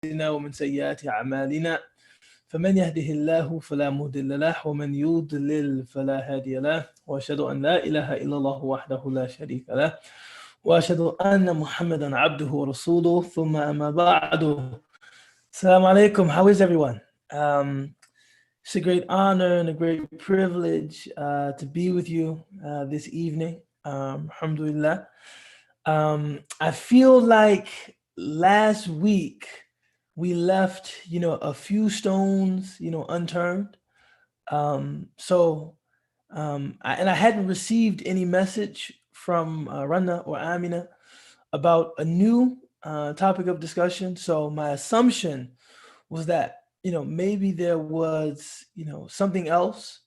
أنفسنا ومن سيئات أعمالنا فمن يهده الله فلا مضل له ومن يضلل فلا هادي له وأشهد أن لا إله إلا الله وحده لا شريك له وأشهد أن محمدا عبده ورسوله ثم أما بعد. Assalamu alaikum. How is everyone? It's a great honor and a great privilege to be with you this evening. Alhamdulillah. I feel like last week we left, a few stones, unturned. And I hadn't received any message from Rana or Amina about a new topic of discussion. So my assumption was that, maybe there was, something else,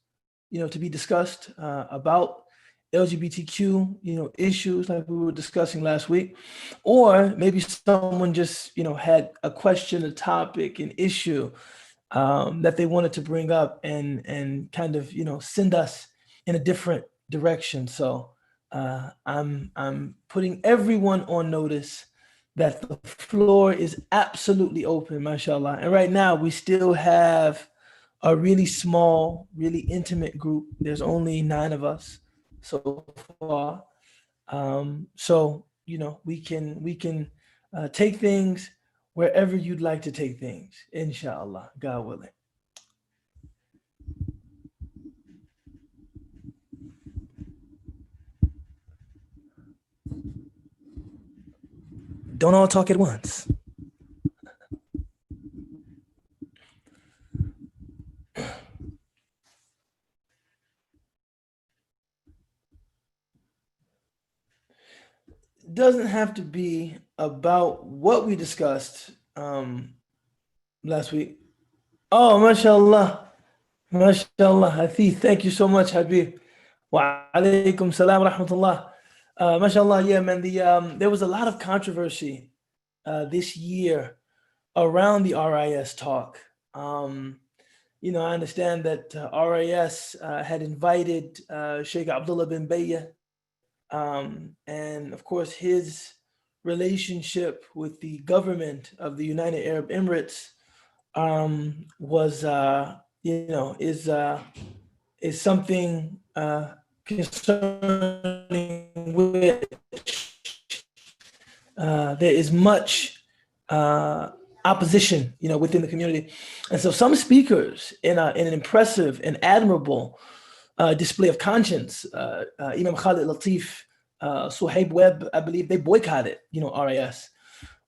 to be discussed about LGBTQ, issues like we were discussing last week, or maybe someone just, had a question, a topic, an issue that they wanted to bring up and kind of, send us in a different direction. So I'm putting everyone on notice that the floor is absolutely open, mashallah. And right now we still have a really small, really intimate group. There's only 9 of us so far. So, we can take things wherever you'd like to take things, inshallah, God willing. Don't all talk at once. Doesn't have to be about what we discussed last week. Oh, mashallah. MashaAllah, Hafiz, thank you so much, Habib. Wa alaikum salam wa rahmatullah. MashaAllah, yeah, man, there was a lot of controversy this year around the RIS talk. I understand that RIS had invited Sheikh Abdullah bin Bayyah, and of course his relationship with the government of the United Arab Emirates was is something concerning which there is much opposition, within the community. And so some speakers in an impressive and admirable display of conscience, Imam Khalid Latif, Suhaib Webb, I believe they boycotted, RIS.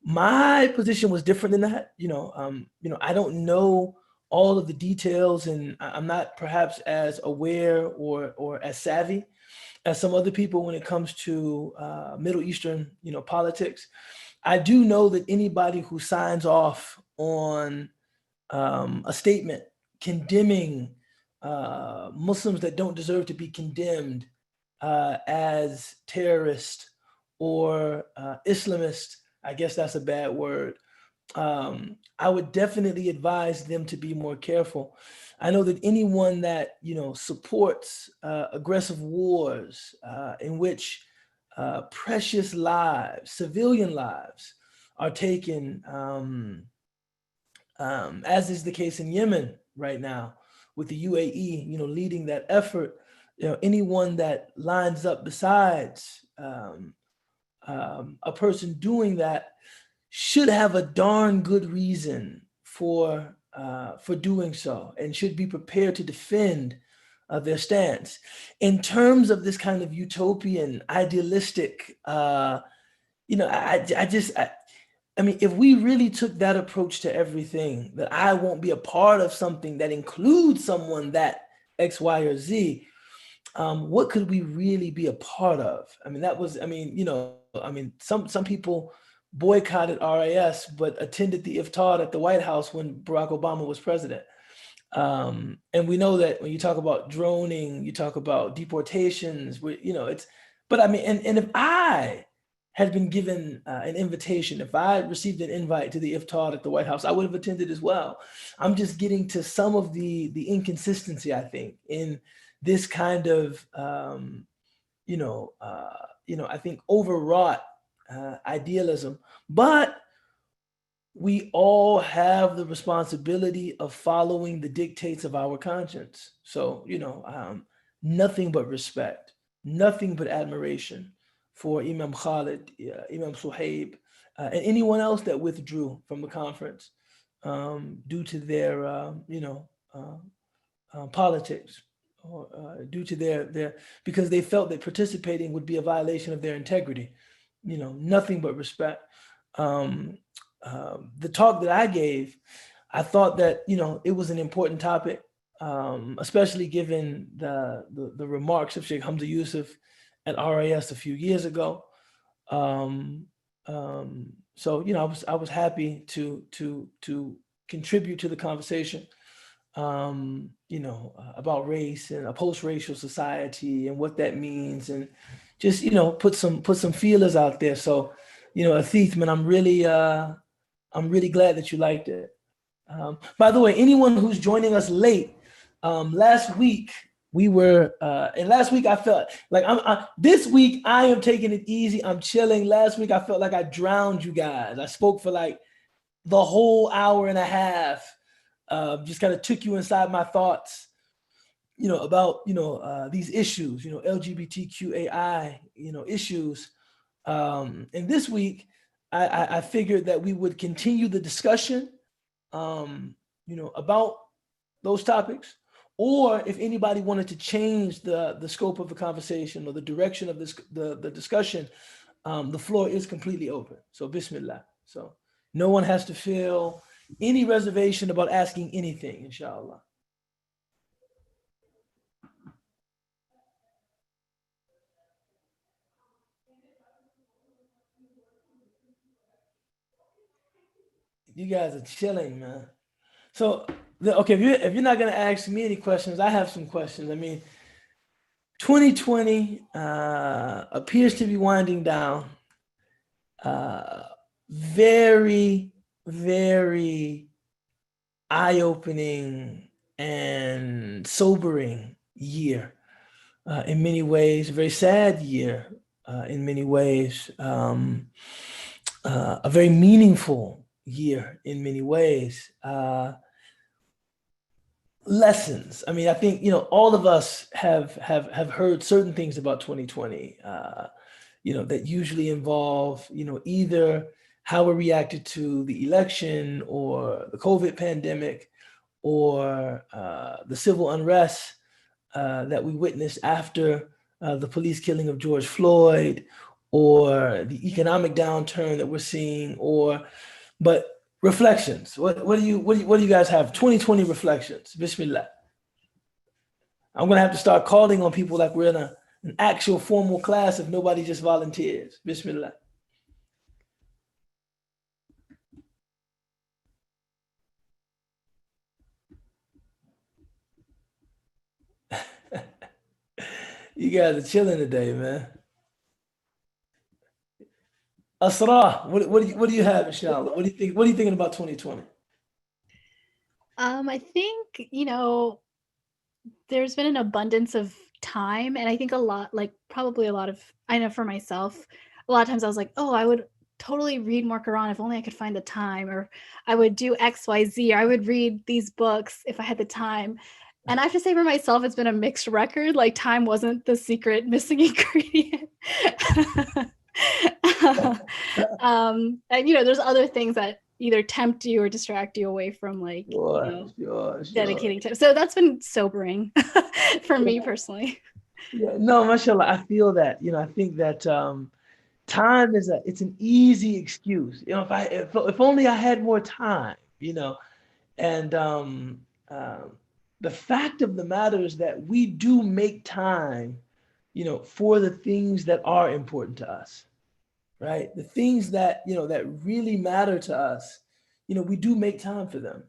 My position was different than that. I don't know all of the details, and I'm not perhaps as aware or as savvy as some other people when it comes to Middle Eastern, politics. I do know that anybody who signs off on a statement condemning Muslims that don't deserve to be condemned as terrorist or Islamist, I guess that's a bad word, I would definitely advise them to be more careful. I know that anyone that, supports aggressive wars in which precious lives, civilian lives are taken, as is the case in Yemen right now with the UAE, leading that effort. Anyone that lines up besides a person doing that should have a darn good reason for doing so, and should be prepared to defend their stance. In terms of this kind of utopian, idealistic, I mean, if we really took that approach to everything, that I won't be a part of something that includes someone that X, Y, or Z, what could we really be a part of? I mean, some people boycotted RIS, but attended the iftar at the White House when Barack Obama was president. And we know that when you talk about droning, you talk about deportations, but I mean, and if I had been given an invitation, if I had received an invite to the iftar at the White House, I would have attended as well. I'm just getting to some of the inconsistency, I think, in this kind of, I think overwrought idealism. But we all have the responsibility of following the dictates of our conscience. So, nothing but respect, nothing but admiration for Imam Khalid, Imam Suhaib, and anyone else that withdrew from the conference due to their, politics, or due to their because they felt that participating would be a violation of their integrity. Nothing but respect. Um, the talk that I gave, I thought that it was an important topic, especially given the remarks of Sheikh Hamza Yusuf at RAS a few years ago. Um, so I was happy to contribute to the conversation. About race and a post-racial society and what that means, and just put some feelers out there. So, Athith, man, I'm really glad that you liked it. By the way, anyone who's joining us late, last week and last week I felt like this week I am taking it easy. I'm chilling. Last week I felt like I drowned you guys. I spoke for like the whole hour and a half. Just kind of took you inside my thoughts, about these issues, LGBTQAI, issues. And this week, I figured that we would continue the discussion, about those topics, or if anybody wanted to change the scope of the conversation or the direction of the discussion, the floor is completely open. So Bismillah. So no one has to feel any reservation about asking anything, inshallah. You guys are chilling, man. So, okay, if you're not gonna ask me any questions, I have some questions. I mean, 2020 appears to be winding down. Very, very eye-opening and sobering year in many ways. A very sad year in many ways. A very meaningful year in many ways. Lessons. I mean, I think all of us have heard certain things about 2020. That usually involve either how we reacted to the election or the COVID pandemic or the civil unrest that we witnessed after the police killing of George Floyd, or the economic downturn that we're seeing, but reflections. What do you guys have? 2020 reflections. Bismillah. I'm gonna have to start calling on people like we're in an actual formal class if nobody just volunteers. Bismillah. You guys are chilling today, man. Asra, what do you have, inshallah? What do you think? What are you thinking about 2020? I think, there's been an abundance of time, and I think probably a lot of, I know for myself, a lot of times I was like, oh, I would totally read more Quran if only I could find the time, or I would do XYZ, or I would read these books if I had the time. And I have to say for myself, it's been a mixed record. Like, time wasn't the secret missing ingredient. And there's other things that either tempt you or distract you away from Sure. dedicating time. So that's been sobering for me personally. Yeah, no, mashallah, I feel that. I think that time it's an easy excuse. If only I had more time, and the fact of the matter is that we do make time, for the things that are important to us, right? The things that that really matter to us, we do make time for them.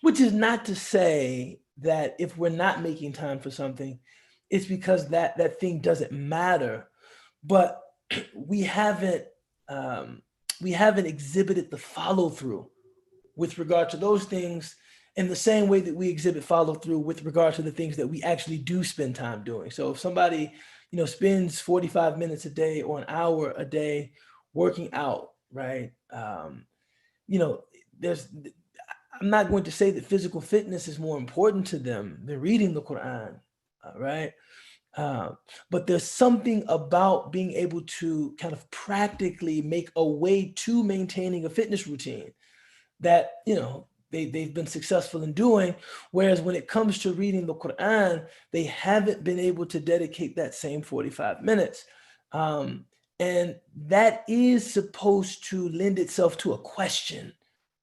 Which is not to say that if we're not making time for something, it's because that thing doesn't matter, but we haven't um, we haven't exhibited the follow through with regard to those things in the same way that we exhibit follow through with regard to the things that we actually do spend time doing. So if somebody, spends 45 minutes a day or an hour a day working out, right? there's, I'm not going to say that physical fitness is more important to them than reading the Quran, right? Uh, but there's something about being able to kind of practically make a way to maintaining a fitness routine that, they've been successful in doing. Whereas when it comes to reading the Quran, they haven't been able to dedicate that same 45 minutes. And that is supposed to lend itself to a question.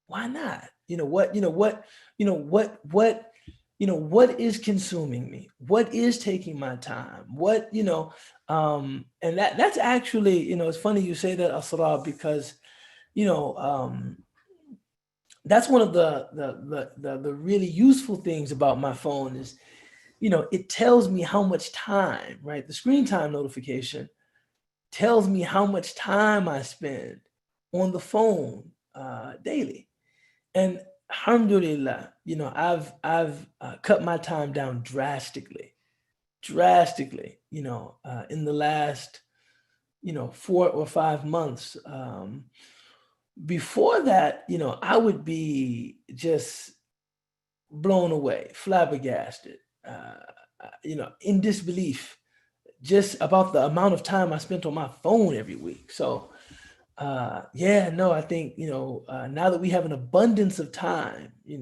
Why not? What is consuming me? What is taking my time? And that's actually, it's funny you say that, Asra, because, that's one of the really useful things about my phone is, it tells me how much time, right? The screen time notification tells me how much time I spend on the phone daily. And alhamdulillah, I've cut my time down drastically, in the last, 4 or 5 months. Before that, I would be just blown away, flabbergasted, in disbelief, just about the amount of time I spent on my phone every week. So, yeah, no, I think, now that we have an abundance of time, we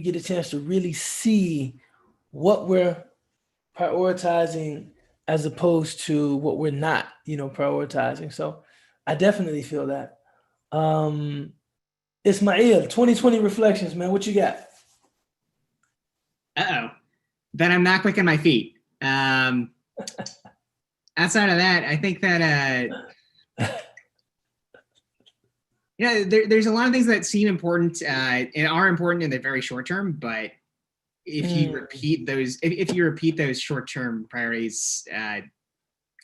get a chance to really see what we're prioritizing as opposed to what we're not, prioritizing. So I definitely feel that. Ismail, 2020 reflections, man. What you got? Uh-oh. Then I'm not quick on my feet. Outside of that, I think that there's a lot of things that seem important and are important in the very short term, but if you repeat those, if you repeat those short-term priorities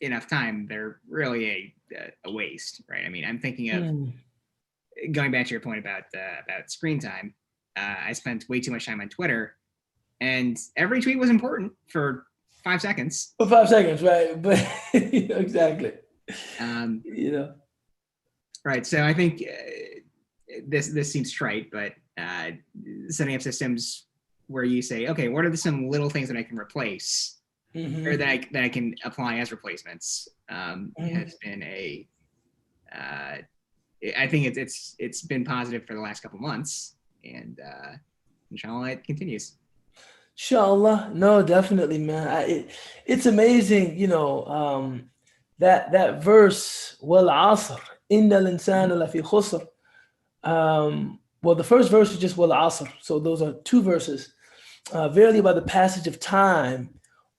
enough time, they're really a waste, right? I mean, I'm thinking of going back to your point about screen time. I spent way too much time on Twitter, and every tweet was important for 5 seconds. For 5 seconds, right? But exactly. Right. So I think this seems trite, but setting up systems where you say, okay, what are some little things that I can replace, or that I can apply as replacements, has been I think it's been positive for the last couple months, and inshallah it continues. Inshallah, no, definitely, man. It's amazing, that verse, wal asr, innal insana lafi khusr. Well, the first verse is just wal asr, so those are 2 verses. Verily, by the passage of time,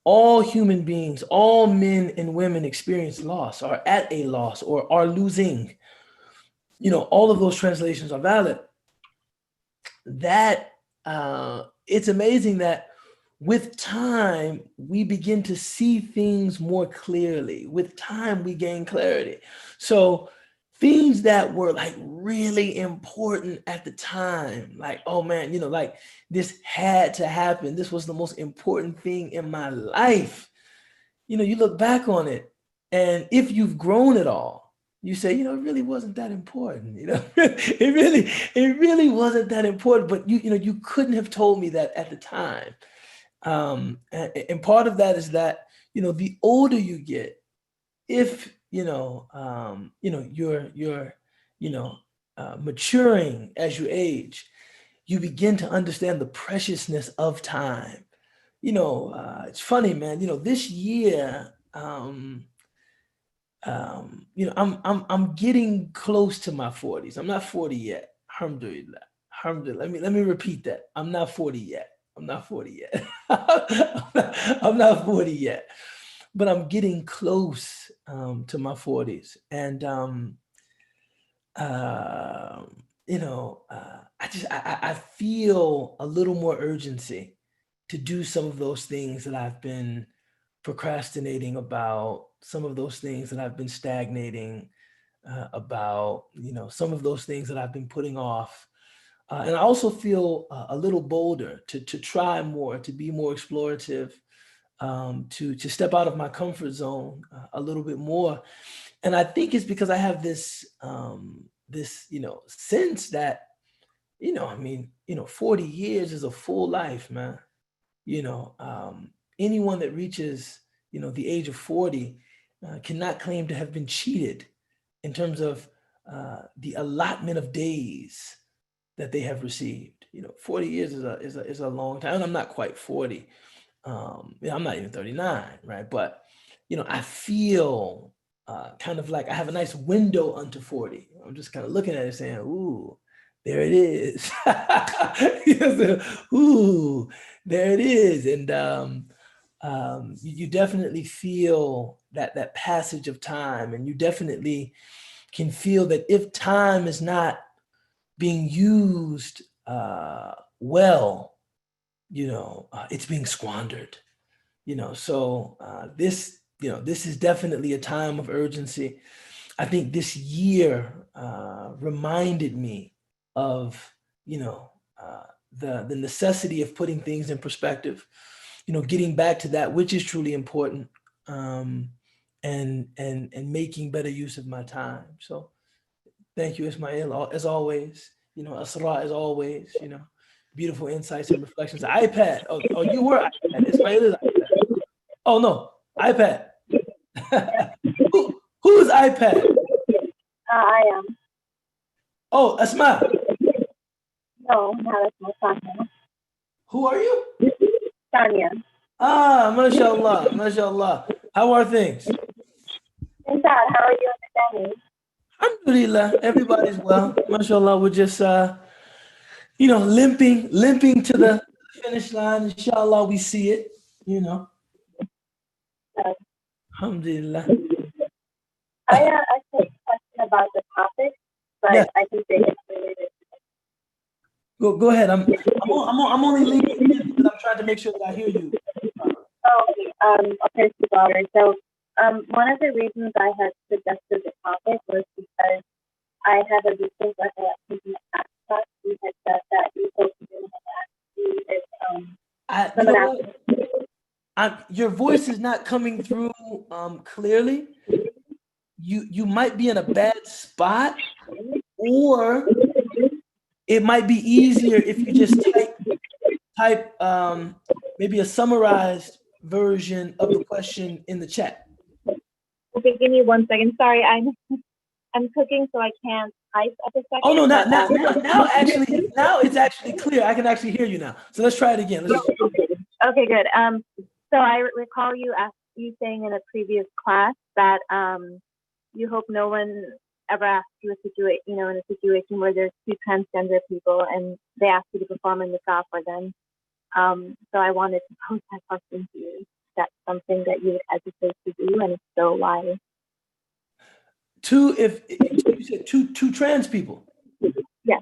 all human beings, all men and women experience loss, are at a loss, or are losing. All of those translations are valid. That it's amazing that with time, we begin to see things more clearly. With time, we gain clarity. So things that were like really important at the time, like, oh man, like this had to happen. This was the most important thing in my life. You look back on it, and if you've grown at all, you say, it really wasn't that important. it really wasn't that important. But you couldn't have told me that at the time. And part of that is that, the older you get, if, you're maturing as you age, you begin to understand the preciousness of time. It's funny, man, this year, I'm getting close to my 40s. I'm not 40 yet. Alhamdulillah. Alhamdulillah. Let me repeat that. I'm not 40 yet. I'm not 40 yet. I'm not 40 yet. But I'm getting close to my 40s. And I feel a little more urgency to do some of those things that I've been procrastinating about, some of those things that I've been stagnating about, some of those things that I've been putting off. And I also feel a little bolder to try more, to be more explorative, to step out of my comfort zone a little bit more. And I think it's because I have this this, sense that, I mean, 40 years is a full life, man. Anyone that reaches, the age of 40 cannot claim to have been cheated in terms of the allotment of days that they have received. 40 years is a long time. I'm not quite 40. I'm not even 39, right? But I feel kind of like I have a nice window unto 40. I'm just kind of looking at it saying, ooh, there it is. Ooh, there it is. And you definitely feel that passage of time, and you definitely can feel that if time is not being used well, it's being squandered. So this is definitely a time of urgency. I think this year reminded me of the necessity of putting things in perspective, getting back to that which is truly important, and making better use of my time. So thank you, Ismail, as always. Asra, as always. Beautiful insights and reflections. iPad. Oh, you were iPad. Ismail is iPad. Oh no, iPad. Who's iPad? I am. Oh, Asma. No, that's my Tanya. Who are you? Tanya. Ah, mashallah, mashallah. How are things? How are you understanding? Alhamdulillah, everybody's well. Mashallah, we're just limping to the finish line. Inshallah, we see it. Alhamdulillah. I have a question about the topic, but yes. I think they get related. Go ahead. I'm only leaving because I'm trying to make sure that I hear you. Oh, okay. Okay, daughter. So, one of the reasons I had suggested the topic was because I have a distinct recollection from the past class. You had said that you folks didn't have to. Your voice is not coming through clearly. You might be in a bad spot, or it might be easier if you just type maybe a summarized version of the question in the chat. Okay, give me 1 second. Sorry, I'm cooking, so I can't type at the second. Oh no! Now it's actually clear. I can actually hear you now. So let's try it again. Okay, good. So I recall you saying in a previous class that you hope no one ever asks you in a situation where there's two transgender people and they ask you to perform in the niqab for them. So I wanted to pose that question to you. That's something that you would hesitate to do, and if so, why? If you said two trans people. Yeah.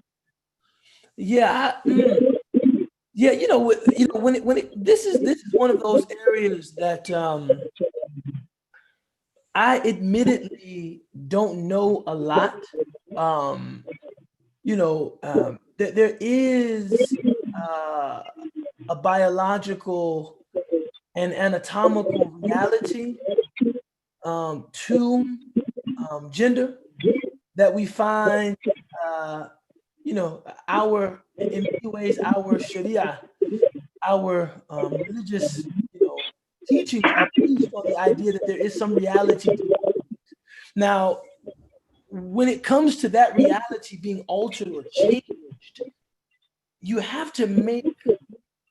Yeah. Yeah. This is one of those areas that I admittedly don't know a lot. There is a biological and anatomical reality to gender that we find, in many ways, our Sharia, our religious, teachings are based on the idea that there is some reality to it. Now, when it comes to that reality being altered or changed, you have to make,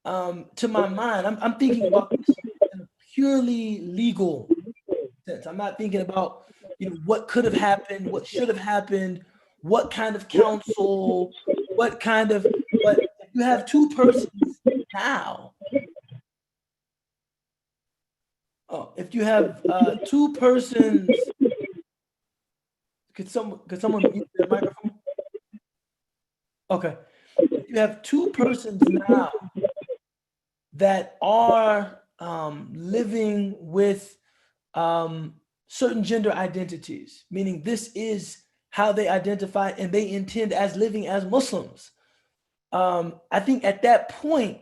to my mind, I'm thinking about this in a purely legal sense. I'm not thinking about, what could have happened, what should have happened, what kind of counsel, but if you have two persons now, if you have two persons, could someone mute their microphone? Okay. If you have two persons now that are living with certain gender identities, meaning this is how they identify and they intend as living as Muslims, I think at that point,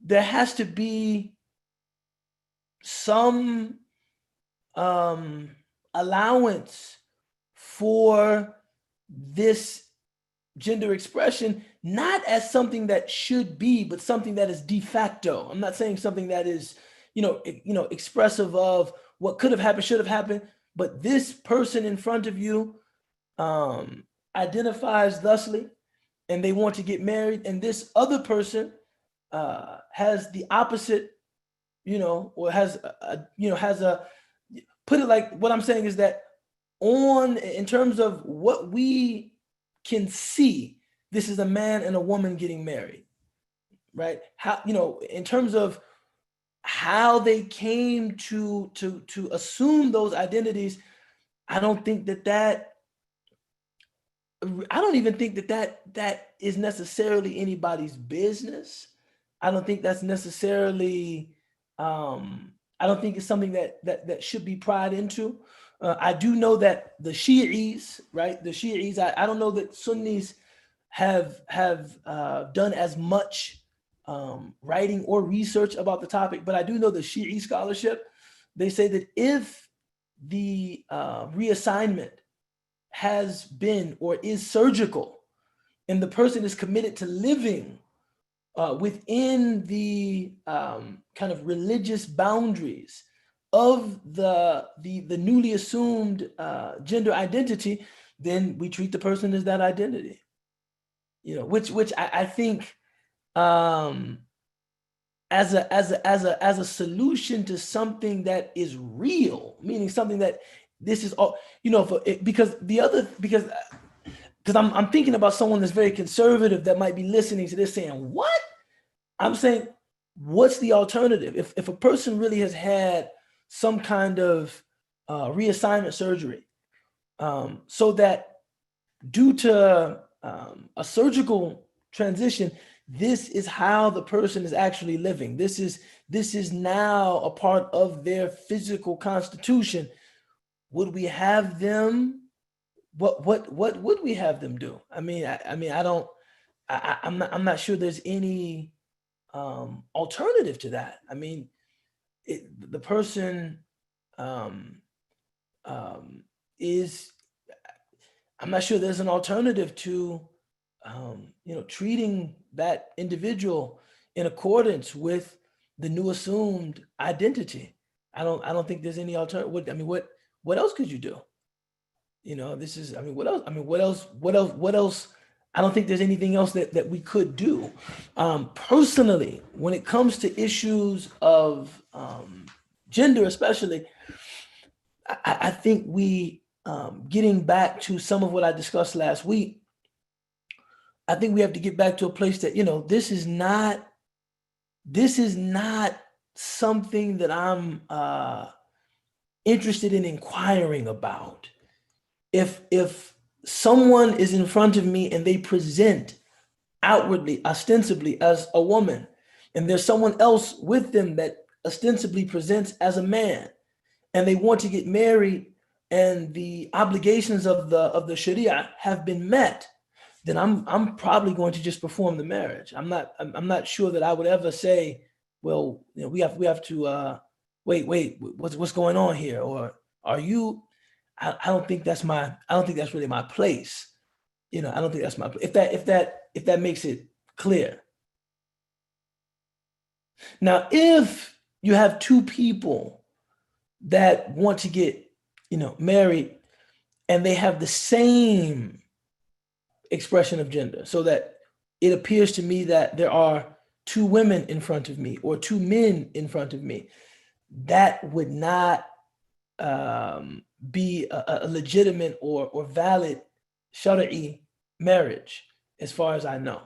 there has to be some allowance for this gender expression not as something that should be, but something that is de facto. I'm not saying something that is, expressive of what could have happened, should have happened, but this person in front of you identifies thusly, and they want to get married, and this other person has the opposite, or has a, put it like, what I'm saying is that in terms of what we can see, this is a man and a woman getting married, right? How, in terms of how they came to assume those identities, I don't even think that is necessarily anybody's business. I don't think that's necessarily, I don't think it's something that should be pried into. I do know that the Shi'is, right? The Shi'is, I don't know that Sunnis have done as much writing or research about the topic, but I do know the Shi'i scholarship. They say that if the reassignment has been or is surgical, and the person is committed to living within the kind of religious boundaries of the newly assumed gender identity, then we treat the person as that identity. Which I think as a solution to something that is real, meaning something that this is all, because I'm thinking about someone that's very conservative that might be listening to this saying, what? I'm saying, what's the alternative? If a person really has had some kind of reassignment surgery, so that due to a surgical transition, this is how the person is actually living. This is now a part of their physical constitution. Would we have them? What would we have them do? I'm not sure there's any alternative to that. The person is, I'm not sure there's an alternative to treating that individual in accordance with the new assumed identity. I don't think there's any alternative. What else could you do? What else? I don't think there's anything else that we could do. Personally, when it comes to issues of gender, especially, I think we, getting back to some of what I discussed last week, I think we have to get back to a place that, this is not something that I'm interested in inquiring about. If someone is in front of me and they present outwardly, ostensibly as a woman, and there's someone else with them that ostensibly presents as a man, and they want to get married, and the obligations of the Sharia have been met, then I'm probably going to just perform the marriage. I'm not sure that I would ever say, well, we have to wait, what's going on here, or are you? I don't think that's really my place. I don't think that's my place. If that makes it clear. Now, if you have two people that want to get, married, and they have the same expression of gender, so that it appears to me that there are two women in front of me or two men in front of me, that would not be a legitimate or valid Shari'i marriage, as far as I know.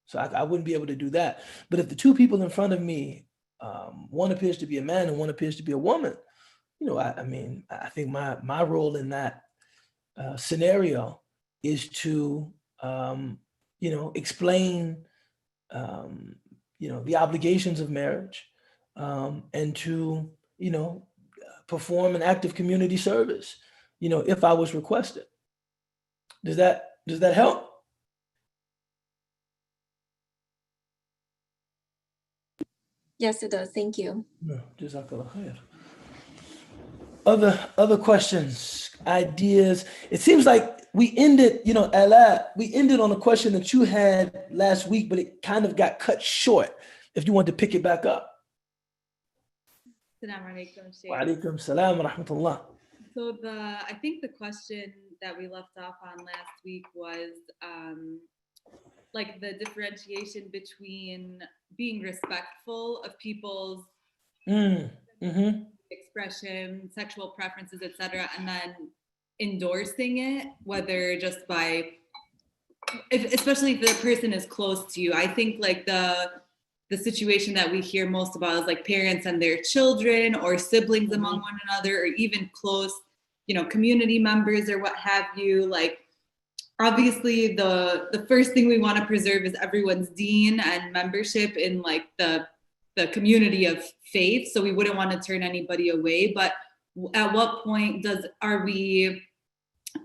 So I wouldn't be able to do that. But if the two people in front of me, one appears to be a man and one appears to be a woman, I think my role in that scenario is to, explain, the obligations of marriage, and to, perform an active community service, if I was requested. Does that help? Yes, it does. Thank you. Jazakallah khair. Other questions, ideas? It seems like we ended, Ala, we ended on a question that you had last week, but it kind of got cut short. If you want to pick it back up. Assalamu alaikum, Sheikh. Wa alaikum salam wa rahmatullah. So I think the question that we left off on last week was like the differentiation between being respectful of people's expression, sexual preferences, etc., and then endorsing it, whether just by, especially if the person is close to you. I think like the situation that we hear most about is like parents and their children, or siblings among one another, or even close, community members or what have you. Like, obviously the first thing we want to preserve is everyone's deen and membership in like the community of faith. So we wouldn't want to turn anybody away. But at what point are we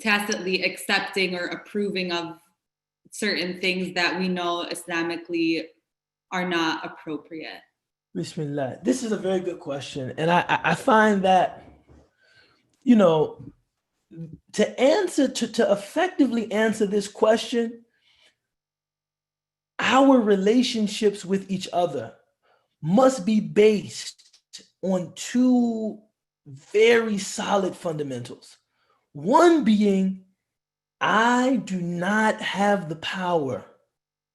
tacitly accepting or approving of certain things that we know Islamically are not appropriate? Bismillah. This is a very good question. And I find that, to effectively answer this question, our relationships with each other must be based on two very solid fundamentals. One being, I do not have the power,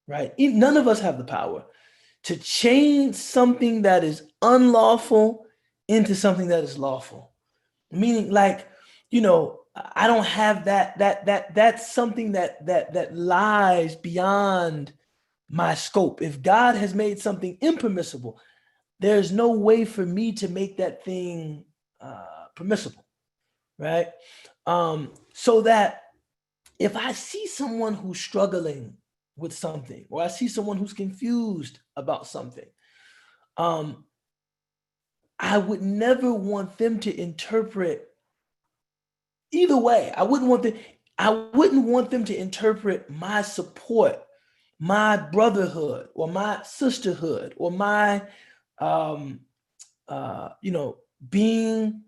right? None of us have the power to change something that is unlawful into something that is lawful. Meaning, like, I don't have that's something that lies beyond my scope. If God has made something impermissible, there's no way for me to make that thing permissible, right? So that if I see someone who's struggling with something, or I see someone who's confused about something, I would never want them to interpret either way. I wouldn't want them to interpret my support, my brotherhood, or my sisterhood, or my being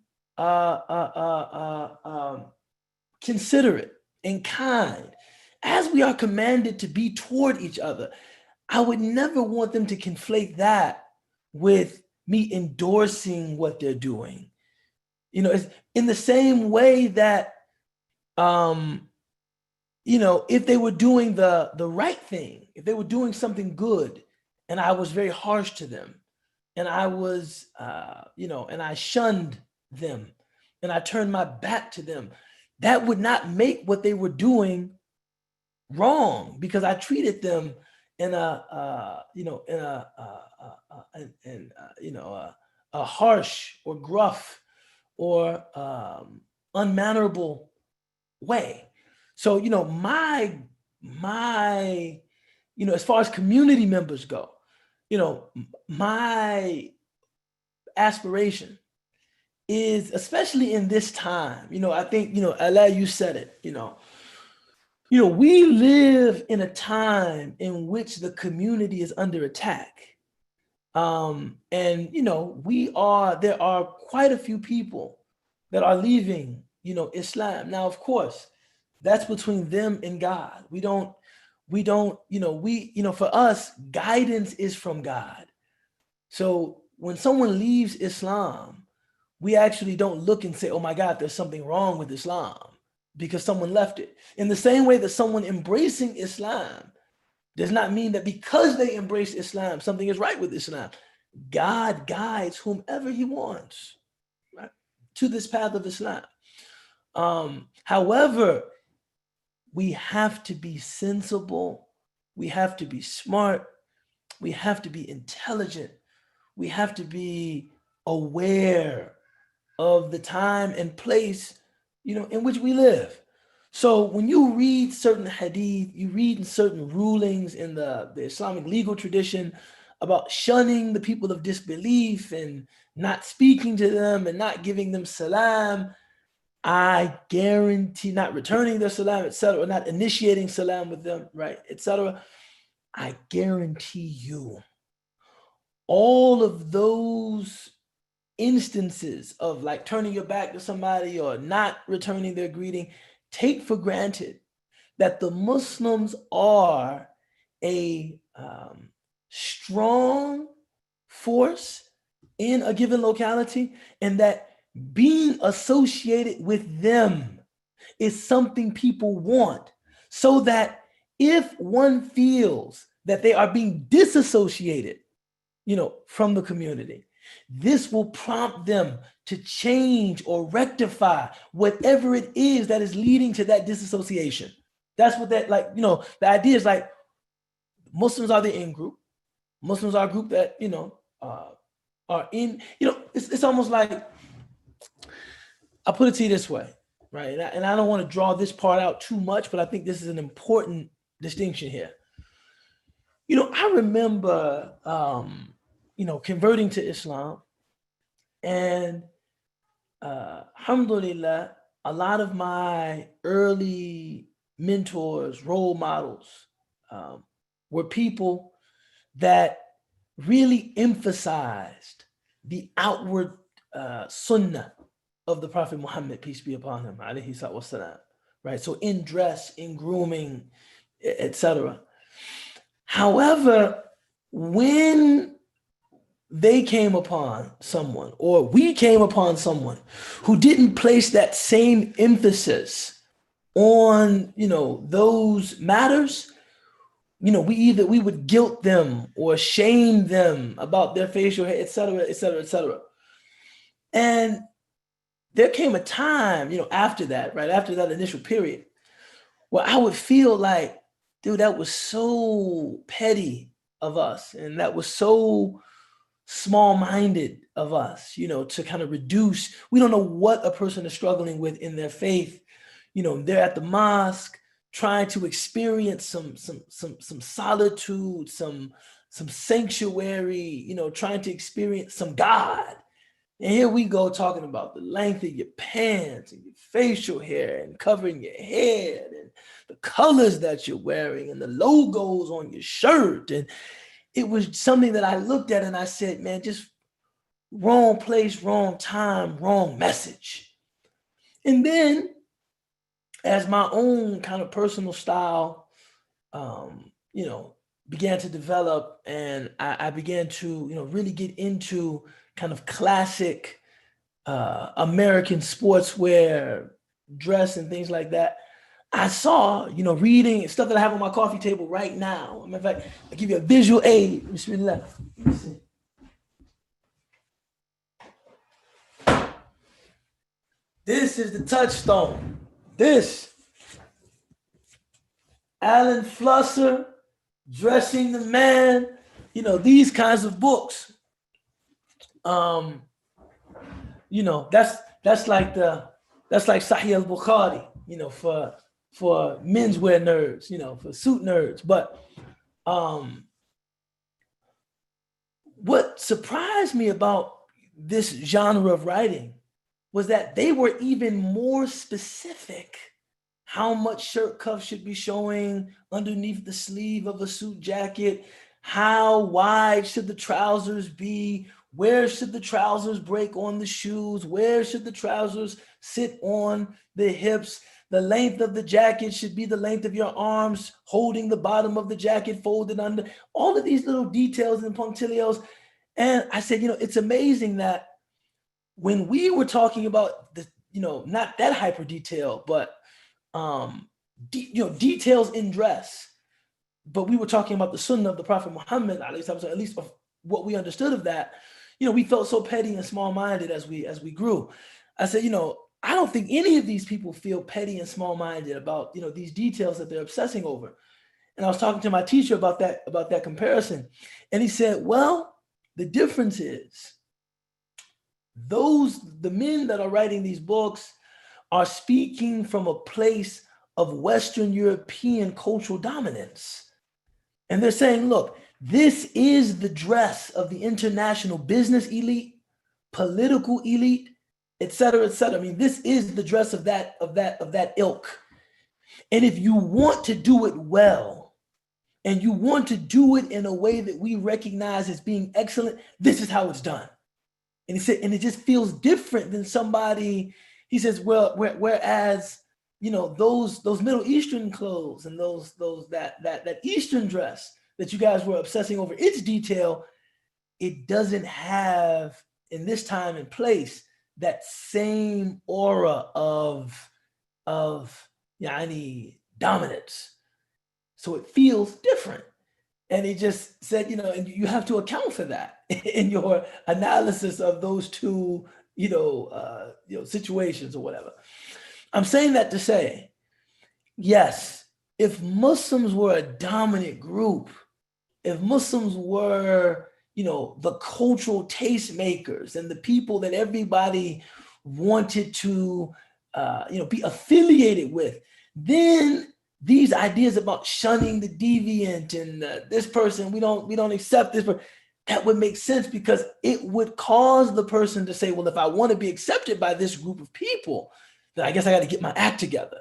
considerate and kind, as we are commanded to be toward each other. I would never want them to conflate that with me endorsing what they're doing. It's in the same way that, if they were doing the right thing, if they were doing something good, and I was very harsh to them, and I was, and I shunned them, and I turned my back to them, that would not make what they were doing wrong, because I treated them in a harsh or gruff or unmannerable way. So, as far as community members go, my aspiration is, especially in this time, I think, Allah, you said it, we live in a time in which the community is under attack. And, there are quite a few people that are leaving, Islam. Now, of course, that's between them and God. For us, guidance is from God. So when someone leaves Islam, we actually don't look and say, oh my God, there's something wrong with Islam because someone left it. In the same way that someone embracing Islam does not mean that because they embrace Islam, something is right with Islam. God guides whomever he wants, right, to this path of Islam. However, we have to be sensible. We have to be smart. We have to be intelligent. We have to be aware of the time and place, in which we live. So when you read certain hadith, you read certain rulings in the Islamic legal tradition about shunning the people of disbelief and not speaking to them and not giving them salam, I guarantee, not returning their salam, etc., not initiating salam with them, right, etc. I guarantee you, all of those instances of like turning your back to somebody or not returning their greeting take for granted that the Muslims are a strong force in a given locality, and that being associated with them is something people want, so that if one feels that they are being disassociated, from the community, this will prompt them to change or rectify whatever it is that is leading to that disassociation. That's what that, the idea is like, Muslims are the in group. Muslims are a group that, are in, it's almost like, I'll put it to you this way, right? And I don't want to draw this part out too much, but I think this is an important distinction here. I remember, converting to Islam, and alhamdulillah, a lot of my early mentors, role models, were people that really emphasized the outward sunnah of the Prophet Muhammad, peace be upon him, alayhi salatu wassalam, right? So in dress, in grooming, etc. However, when they came upon someone, or we came upon someone who didn't place that same emphasis on, those matters, we would guilt them or shame them about their facial hair, et cetera, et cetera, et cetera. And there came a time, after that, right after that initial period, where I would feel like, dude, that was so petty of us, and that was so small-minded of us, to kind of reduce. We don't know what a person is struggling with in their faith. They're at the mosque trying to experience some solitude, some sanctuary, trying to experience some God. And here we go talking about the length of your pants and your facial hair and covering your head and the colors that you're wearing and the logos on your shirt. And it was something that I looked at and I said, man, just wrong place, wrong time, wrong message. And then as my own kind of personal style, began to develop, and I began to, really get into kind of classic American sportswear, dress and things like that, I saw, reading stuff that I have on my coffee table right now. In fact, I'll give you a visual aid. Bismillah. Let me see. This is the touchstone. This. Alan Flusser, Dressing the Man, these kinds of books. That's like Sahih al-Bukhari, for menswear nerds, for suit nerds. But what surprised me about this genre of writing was that they were even more specific. How much shirt cuff should be showing underneath the sleeve of a suit jacket? How wide should the trousers be? Where should the trousers break on the shoes? Where should the trousers sit on the hips? The length of the jacket should be the length of your arms, holding the bottom of the jacket folded under. All of these little details and punctilios. And I said, it's amazing that when we were talking about the, not that hyper detail, but details in dress, but we were talking about the sunnah of the Prophet Muhammad, at least of what we understood of that. We felt so petty and small-minded as we grew. I said, I don't think any of these people feel petty and small-minded about, these details that they're obsessing over. And I was talking to my teacher about that comparison. And he said, well, the difference is the men that are writing these books are speaking from a place of Western European cultural dominance. And they're saying, look, this is the dress of the international business elite, political elite, et cetera, et cetera. I mean, this is the dress of that ilk. And if you want to do it well, and you want to do it in a way that we recognize as being excellent, this is how it's done. And he said, and it just feels different than somebody. He says, well, whereas, those Middle Eastern clothes and that Eastern dress that you guys were obsessing over its detail, it doesn't have in this time and place that same aura of yani dominance. So it feels different. And he just said, and you have to account for that in your analysis of those two, situations or whatever. I'm saying that to say, yes, if Muslims were a dominant group, if Muslims were, the cultural tastemakers and the people that everybody wanted to, be affiliated with, then these ideas about shunning the deviant and this person, we don't accept this, that would make sense, because it would cause the person to say, well, if I want to be accepted by this group of people, then I guess I got to get my act together.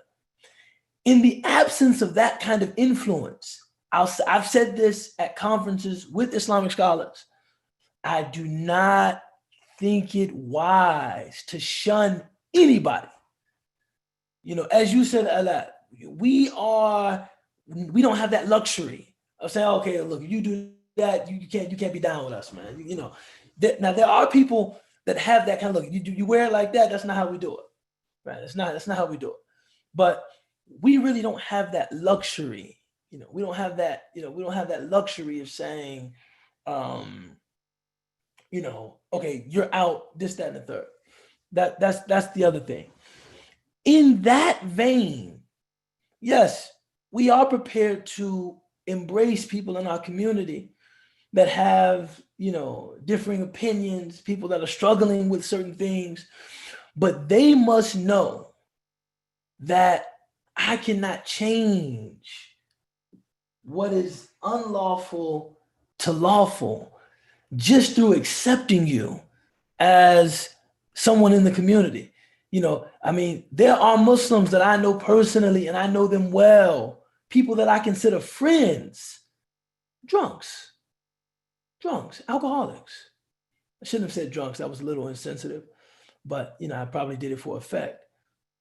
In the absence of that kind of influence, I've said this at conferences with Islamic scholars, I do not think it wise to shun anybody. As you said, Allah, we don't have that luxury of saying, okay, look, you do that, you can't be down with us, man. Now there are people that have that kind of look. You wear it like that, that's not how we do it. Right? That's not how we do it. But we really don't have that luxury. We don't have that, we don't have that luxury of saying, okay, you're out, this, that, and the third. That's the other thing. In that vein, yes, we are prepared to embrace people in our community that have, differing opinions, people that are struggling with certain things, but they must know that I cannot change what is unlawful to lawful just through accepting you as someone in the community. There are Muslims that I know personally and I know them well, people that I consider friends, drunks, alcoholics. I shouldn't have said drunks, that was a little insensitive, but I probably did it for effect.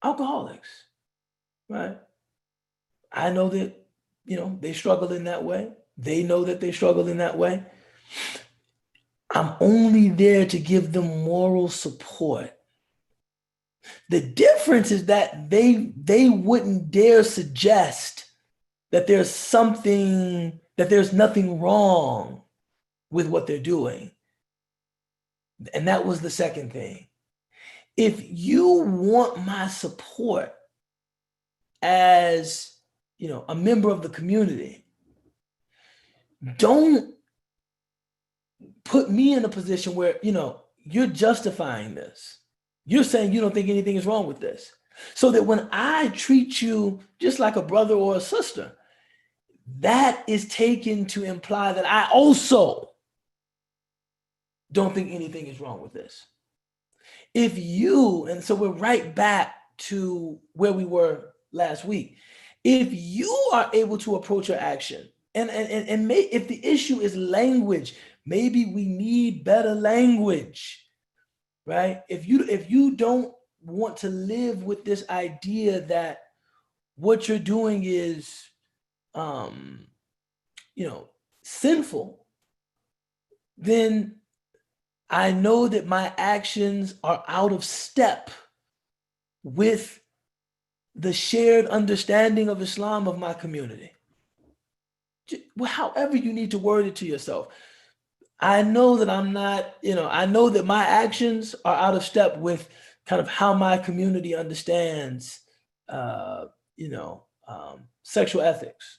Alcoholics, right? I know that, they struggle in that way. They know that they struggle in that way. I'm only there to give them moral support. The difference is that they wouldn't dare suggest that there's nothing wrong with what they're doing. And that was the second thing. If you want my support as, a member of the community, don't put me in a position where, you're justifying this. You're saying you don't think anything is wrong with this. So that when I treat you just like a brother or a sister, that is taken to imply that I also don't think anything is wrong with this. And so we're right back to where we were last week. If you are able to approach your action, if the issue is language, maybe we need better language, right? If you don't want to live with this idea that what you're doing is, sinful, then I know that my actions are out of step with the shared understanding of Islam of my community. However you need to word it to yourself. I know that I'm not, I know that my actions are out of step with kind of how my community understands, sexual ethics.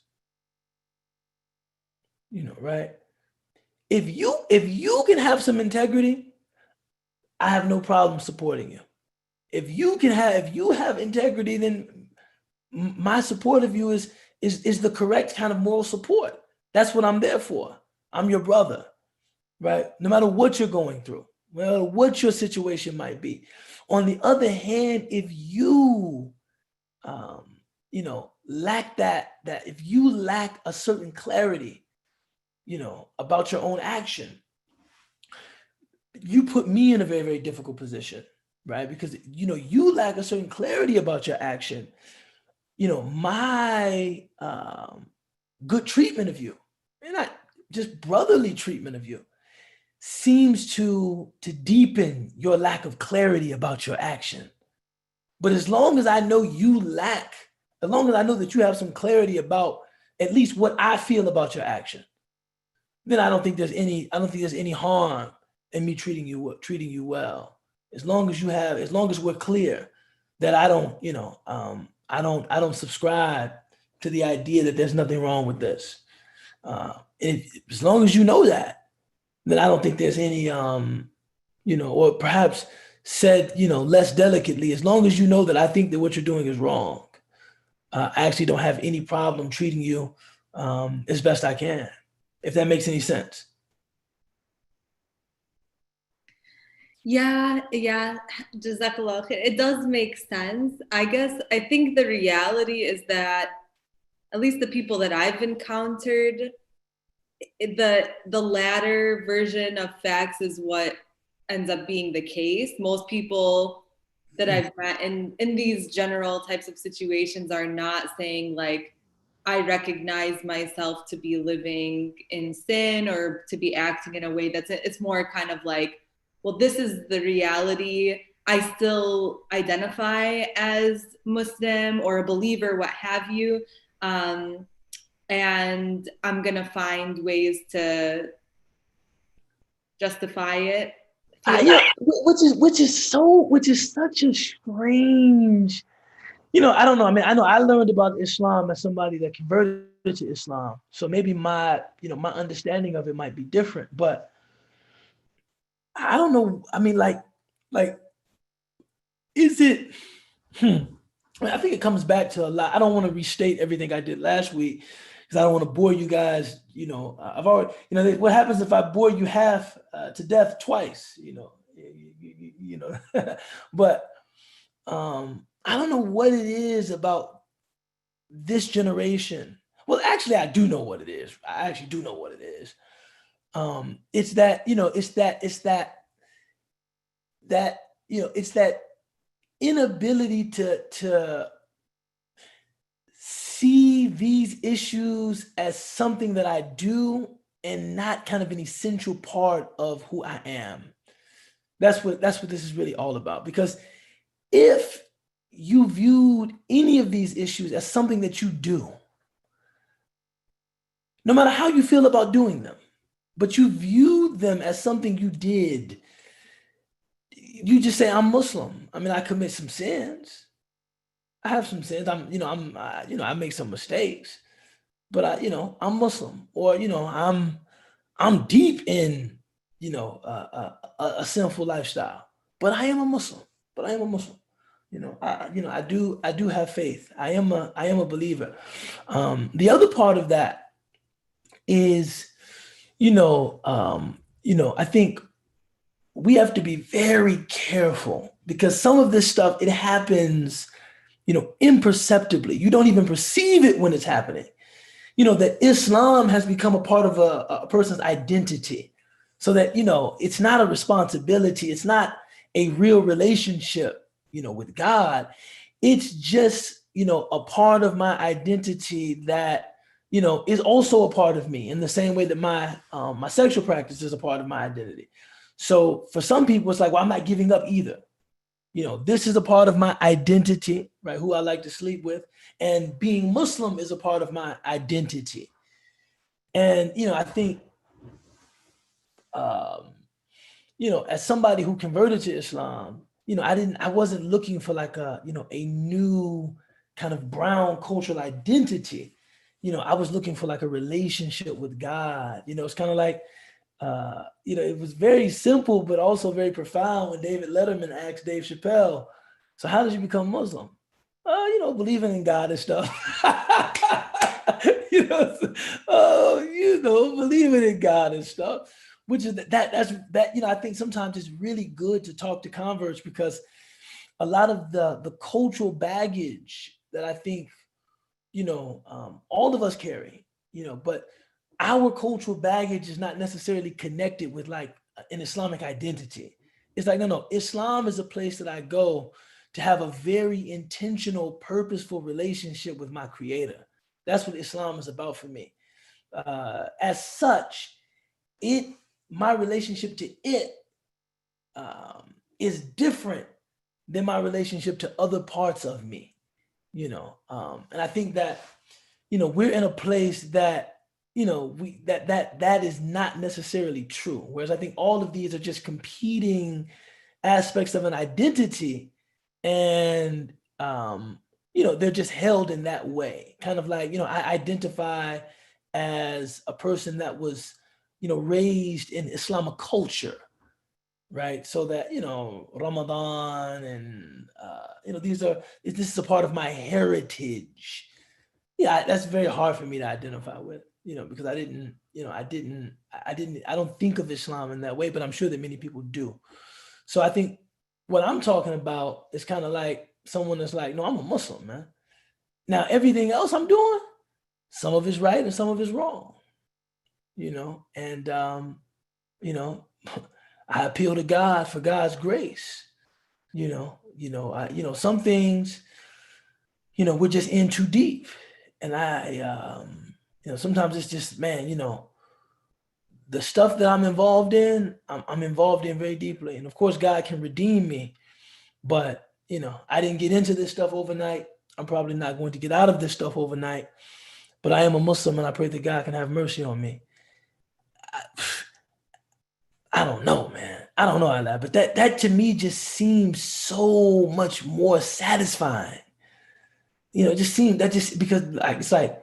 Right? If you can have some integrity, I have no problem supporting you. If you have integrity, then my support of you is the correct kind of moral support. That's what I'm there for. I'm your brother, right? No matter what you're going through, no matter what your situation might be. On the other hand, if you, lack that if you lack a certain clarity, about your own action, you put me in a very, very difficult position, right? Because, you lack a certain clarity about your action. my good treatment of you, and not just brotherly treatment of you, seems to deepen your lack of clarity about your action. But as long as I know you lack, as long as I know that you have some clarity about at least what I feel about your action, then I don't think there's any harm in me treating you well. As long as we're clear that I don't subscribe to the idea that there's nothing wrong with this. As long as you know that, then I don't think there's any, or perhaps said, less delicately, as long as you know that I think that what you're doing is wrong, I actually don't have any problem treating you as best I can, if that makes any sense. Yeah, Jazakallah khair. It does make sense. I think the reality is that at least the people that I've encountered, the latter version of facts is what ends up being the case. Most people that I've met in these general types of situations are not saying like, I recognize myself to be living in sin or to be acting in a way it's more kind of like, well, this is the reality. I still identify as Muslim or a believer, what have you. And I'm gonna find ways to justify it. Which is such a strange, I don't know. I mean, I know I learned about Islam as somebody that converted to Islam. So maybe my understanding of it might be different, but I don't know. I mean, like, is it, I think it comes back to a lot. I don't want to restate everything I did last week because I don't want to bore you guys. I've already, what happens if I bore you half to death twice, but I don't know what it is about this generation. Well, actually, I do know what it is. I actually do know what it is. It's that, it's that inability to see these issues as something that I do and not kind of an essential part of who I am. That's what this is really all about. Because if you viewed any of these issues as something that you do, no matter how you feel about doing them, but you viewed them as something you did, you just say, I'm Muslim. I mean, I commit some sins. I have some sins. I make some mistakes, but I'm Muslim, or I'm deep in a sinful lifestyle, but I am a Muslim. I do have faith. I am a believer. The other part of that is, I think we have to be very careful because some of this stuff, it happens, imperceptibly. You don't even perceive it when it's happening. That Islam has become a part of a person's identity, so that, it's not a responsibility. It's not a real relationship, with God. It's just, a part of my identity that, is also a part of me in the same way that my sexual practice is a part of my identity. So for some people, it's like, well, I'm not giving up either. This is a part of my identity, right? Who I like to sleep with. And being Muslim is a part of my identity. And, I think, as somebody who converted to Islam, I wasn't looking for like a new kind of brown cultural identity. I was looking for like a relationship with God. It's kind of like, it was very simple, but also very profound when David Letterman asked Dave Chappelle, so how did you become Muslim? Believing in God and stuff. Believing in God and stuff, which is that's I think sometimes it's really good to talk to converts because a lot of the cultural baggage that I think, all of us carry, but our cultural baggage is not necessarily connected with like an Islamic identity. It's like, no, Islam is a place that I go to have a very intentional, purposeful relationship with my creator. That's what Islam is about for me. As such, my relationship to it is different than my relationship to other parts of me, and I think that, we're in a place that, that is not necessarily true. Whereas I think all of these are just competing aspects of an identity, and, they're just held in that way. Kind of like, I identify as a person that was, raised in Islamic culture, right? So that, Ramadan and, this is a part of my heritage. Yeah, that's very hard for me to identify with, because I don't think of Islam in that way, but I'm sure that many people do. So I think what I'm talking about is kind of like someone that's like, no, I'm a Muslim, man. Now, everything else I'm doing, some of it's right and some of it's wrong, and, I appeal to God for God's grace, some things, we're just in too deep. And sometimes it's just, man, the stuff that I'm involved in, I'm involved in very deeply. And of course, God can redeem me, but, I didn't get into this stuff overnight. I'm probably not going to get out of this stuff overnight, but I am a Muslim and I pray that God can have mercy on me. I don't know, man. I don't know how that, but that to me just seems so much more satisfying. It just seems that just because it's like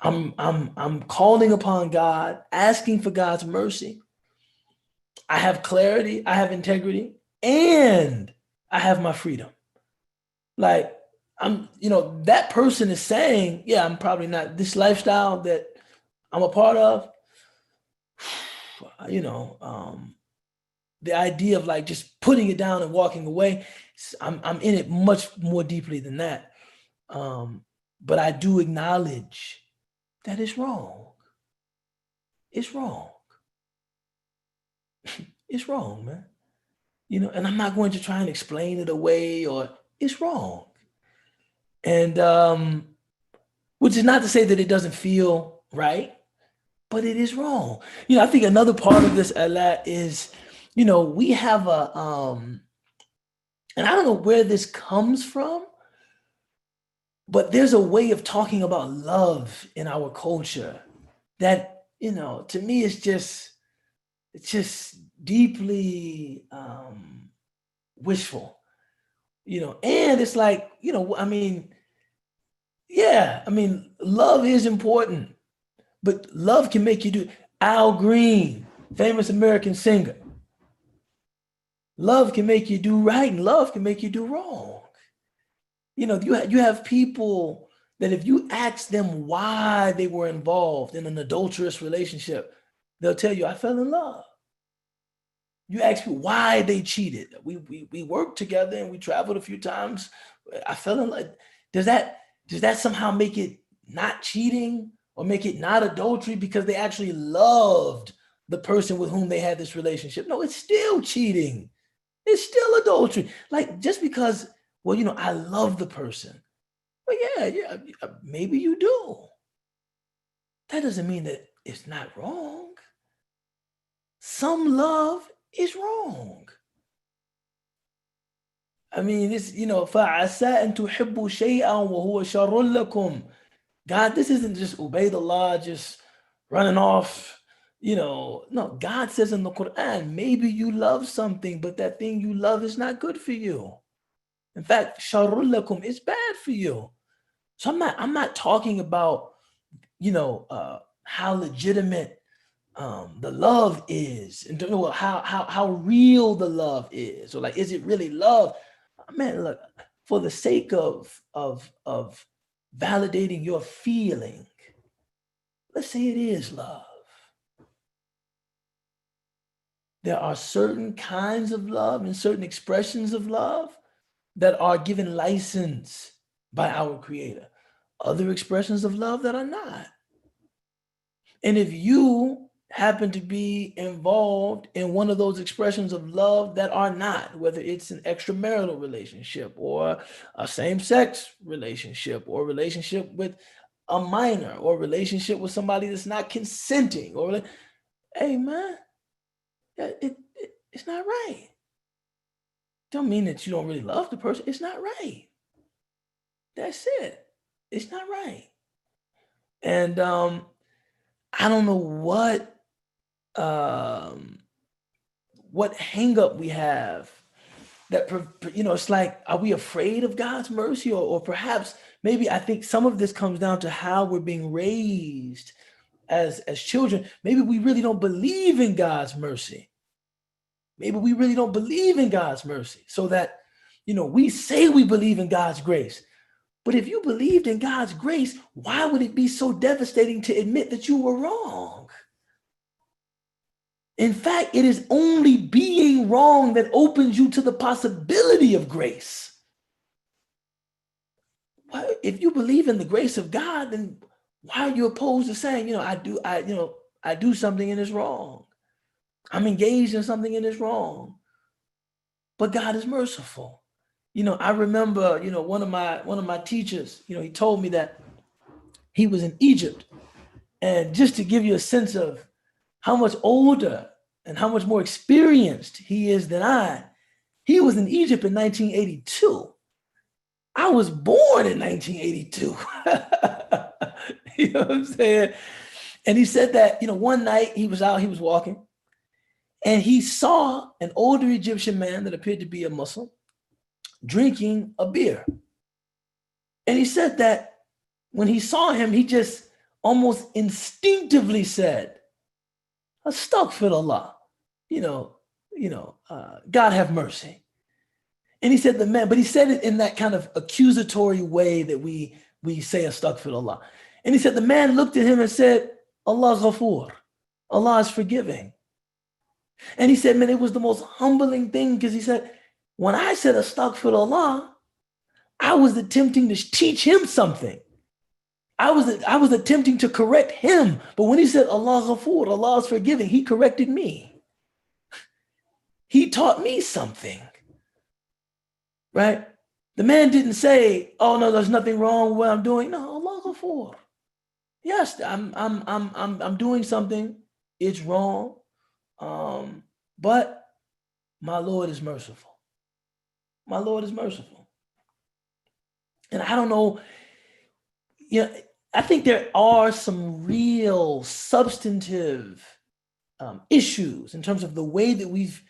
I'm calling upon God, asking for God's mercy. I have clarity, I have integrity, and I have my freedom. Like that person is saying, yeah, I'm probably not this lifestyle that I'm a part of. The idea of like just putting it down and walking away, I'm in it much more deeply than that. But I do acknowledge that it's wrong. It's wrong. It's wrong, man. And I'm not going to try and explain it away, or it's wrong. And which is not to say that it doesn't feel right, but it is wrong. I think another part of this, Allah, is, we have and I don't know where this comes from, but there's a way of talking about love in our culture that, to me, it's just deeply wishful, and it's like, love is important, but love can make you do. Al Green, famous American singer. Love can make you do right, and love can make you do wrong. You have people that if you ask them why they were involved in an adulterous relationship, they'll tell you, I fell in love. You ask me why they cheated. We worked together and we traveled a few times. I fell in love. Does that somehow make it not cheating or make it not adultery because they actually loved the person with whom they had this relationship? No, it's still cheating. It's still adultery. Like, just because, well, I love the person. Well, yeah, maybe you do. That doesn't mean that it's not wrong. Some love is wrong. I mean, it's, فَعَسَىٰ أَن تُحِبُّوا شَيْئًا وَهُوَ شَرٌّ لَكُمْ. God, this isn't just Ubaydullah just running off. No, God says in the Quran, maybe you love something, but that thing you love is not good for you. In fact, sharrun lakum is bad for you. So I'm not talking about, how legitimate the love is, and how real the love is, or like, is it really love? Man, look, for the sake of validating your feeling, let's say it is love. There are certain kinds of love and certain expressions of love that are given license by our Creator. Other expressions of love that are not. And if you happen to be involved in one of those expressions of love that are not, whether it's an extramarital relationship or a same-sex relationship or relationship with a minor or relationship with somebody that's not consenting, or hey man, it's not right. Don't mean that you don't really love the person. It's not right. That's it. It's not right. And I don't know what hang up we have that, it's like, are we afraid of God's mercy, or perhaps maybe I think some of this comes down to how we're being raised as children. Maybe we really don't believe in God's mercy. Maybe we really don't believe in God's mercy, so that, we say we believe in God's grace. But if you believed in God's grace, why would it be so devastating to admit that you were wrong? In fact, it is only being wrong that opens you to the possibility of grace. If you believe in the grace of God, then why are you opposed to saying, I do something and it's wrong. I'm engaged in something and it's wrong. But God is merciful. I remember, one of my teachers, he told me that he was in Egypt. And just to give you a sense of how much older and how much more experienced he is than he was in Egypt in 1982. I was born in 1982. You know what I'm saying? And he said that, one night he was walking, and he saw an older Egyptian man that appeared to be a Muslim drinking a beer. And he said that when he saw him, he just almost instinctively said, Astaghfirullah, God have mercy. And he said but he said it in that kind of accusatory way that we say Astaghfirullah. And he said the man looked at him and said, Allah Ghafoor, Allah is forgiving. And he said, man, it was the most humbling thing, because he said, when I said Astaghfirullah, I was attempting to teach him something. I was attempting to correct him. But when he said Allah Ghafoor, Allah is forgiving, he corrected me. He taught me something. Right? The man didn't say, oh no, there's nothing wrong with what I'm doing. No, Allah Ghafoor. Yes, I'm doing something. It's wrong. But my Lord is merciful. My Lord is merciful. And I don't know, I think there are some real substantive issues in terms of the way that we've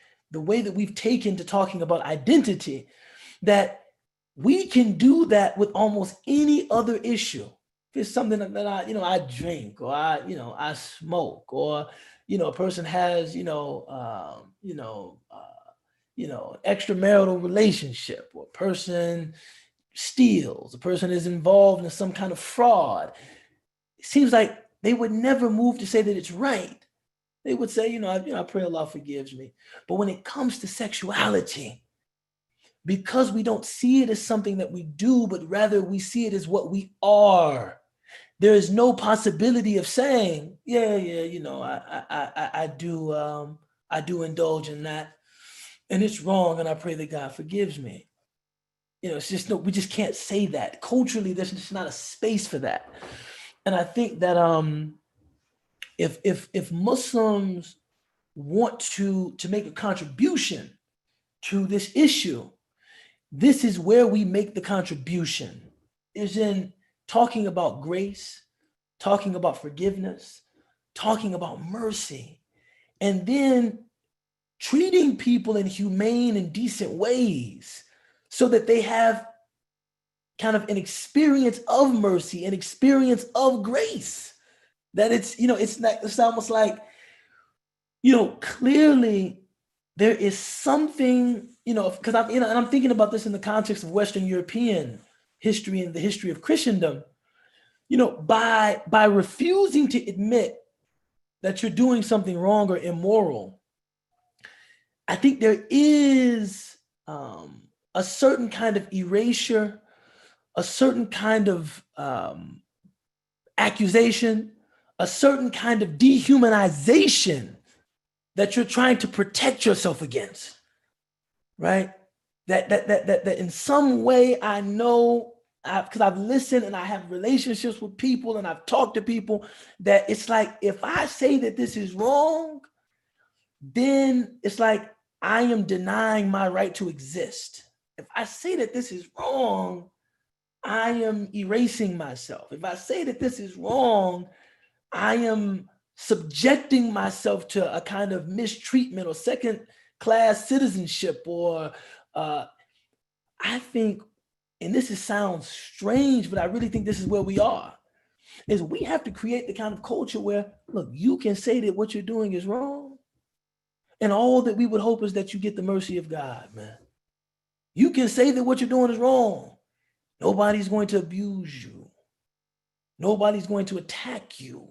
taken to talking about identity, that we can do that with almost any other issue. If it's something that I drink, or I smoke, or a person has extramarital relationship, or a person steals, a person is involved in some kind of fraud. It seems like they would never move to say that it's right. They would say, I pray Allah forgives me. But when it comes to sexuality, because we don't see it as something that we do, but rather we see it as what we are, there is no possibility of saying, I do indulge in that, and it's wrong, and I pray that God forgives me. It's just we just can't say that. Culturally, there's just not a space for that. And I think that if Muslims want to make a contribution to this issue, this is where we make the contribution, is in talking about grace, talking about forgiveness, talking about mercy, and then treating people in humane and decent ways, so that they have kind of an experience of mercy, an experience of grace. That it's almost like, clearly there is something, because I'm thinking about this in the context of Western European history and the history of Christendom. By refusing to admit that you're doing something wrong or immoral, I think there is a certain kind of erasure, a certain kind of accusation, a certain kind of dehumanization that you're trying to protect yourself against, right? That in some way I know, because I've listened and I have relationships with people and I've talked to people, that it's like, if I say that this is wrong, then it's like I am denying my right to exist. If I say that this is wrong, I am erasing myself. If I say that this is wrong, I am subjecting myself to a kind of mistreatment or second-class citizenship, or I think, and sounds strange, but I really think this is where we are, is we have to create the kind of culture where, look, you can say that what you're doing is wrong, and all that we would hope is that you get the mercy of God, man. You can say that what you're doing is wrong. Nobody's going to abuse you. Nobody's going to attack you.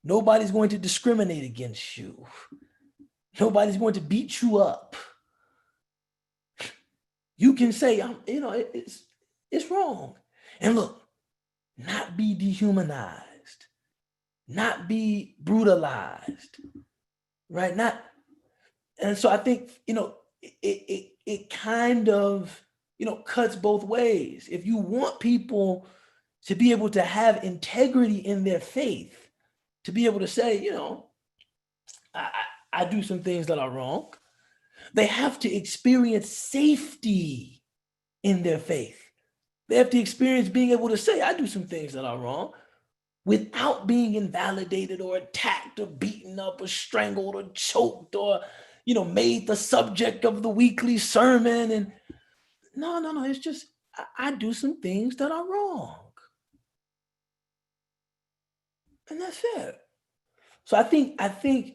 Nobody's going to discriminate against you. Nobody's going to beat you up. You can say, it's wrong. And look, not be dehumanized, not be brutalized, right? And so I think, it kind of, cuts both ways. If you want people to be able to have integrity in their faith, to be able to say, I do some things that are wrong, they have to experience safety in their faith. They have to experience being able to say, I do some things that are wrong, without being invalidated or attacked or beaten up or strangled or choked or, made the subject of the weekly sermon. And no, it's just, I do some things that are wrong. And that's it. So I think,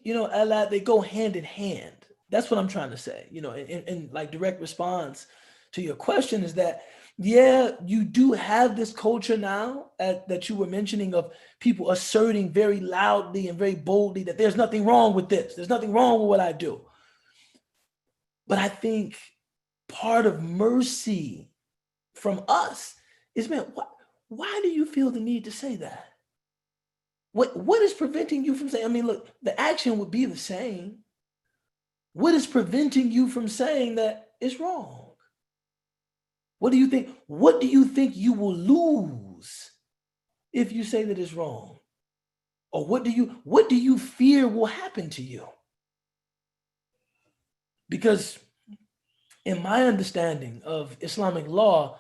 Ella, they go hand in hand. That's what I'm trying to say, in like direct response to your question is that, yeah, you do have this culture now that you were mentioning of people asserting very loudly and very boldly that there's nothing wrong with this. There's nothing wrong with what I do. But I think part of mercy from us is, man, why do you feel the need to say that? What is preventing you from saying, I mean, look, the action would be the same. What is preventing you from saying that it's wrong? What do you think? What do you think you will lose if you say that it's wrong? Or what do you fear will happen to you? Because in my understanding of Islamic law,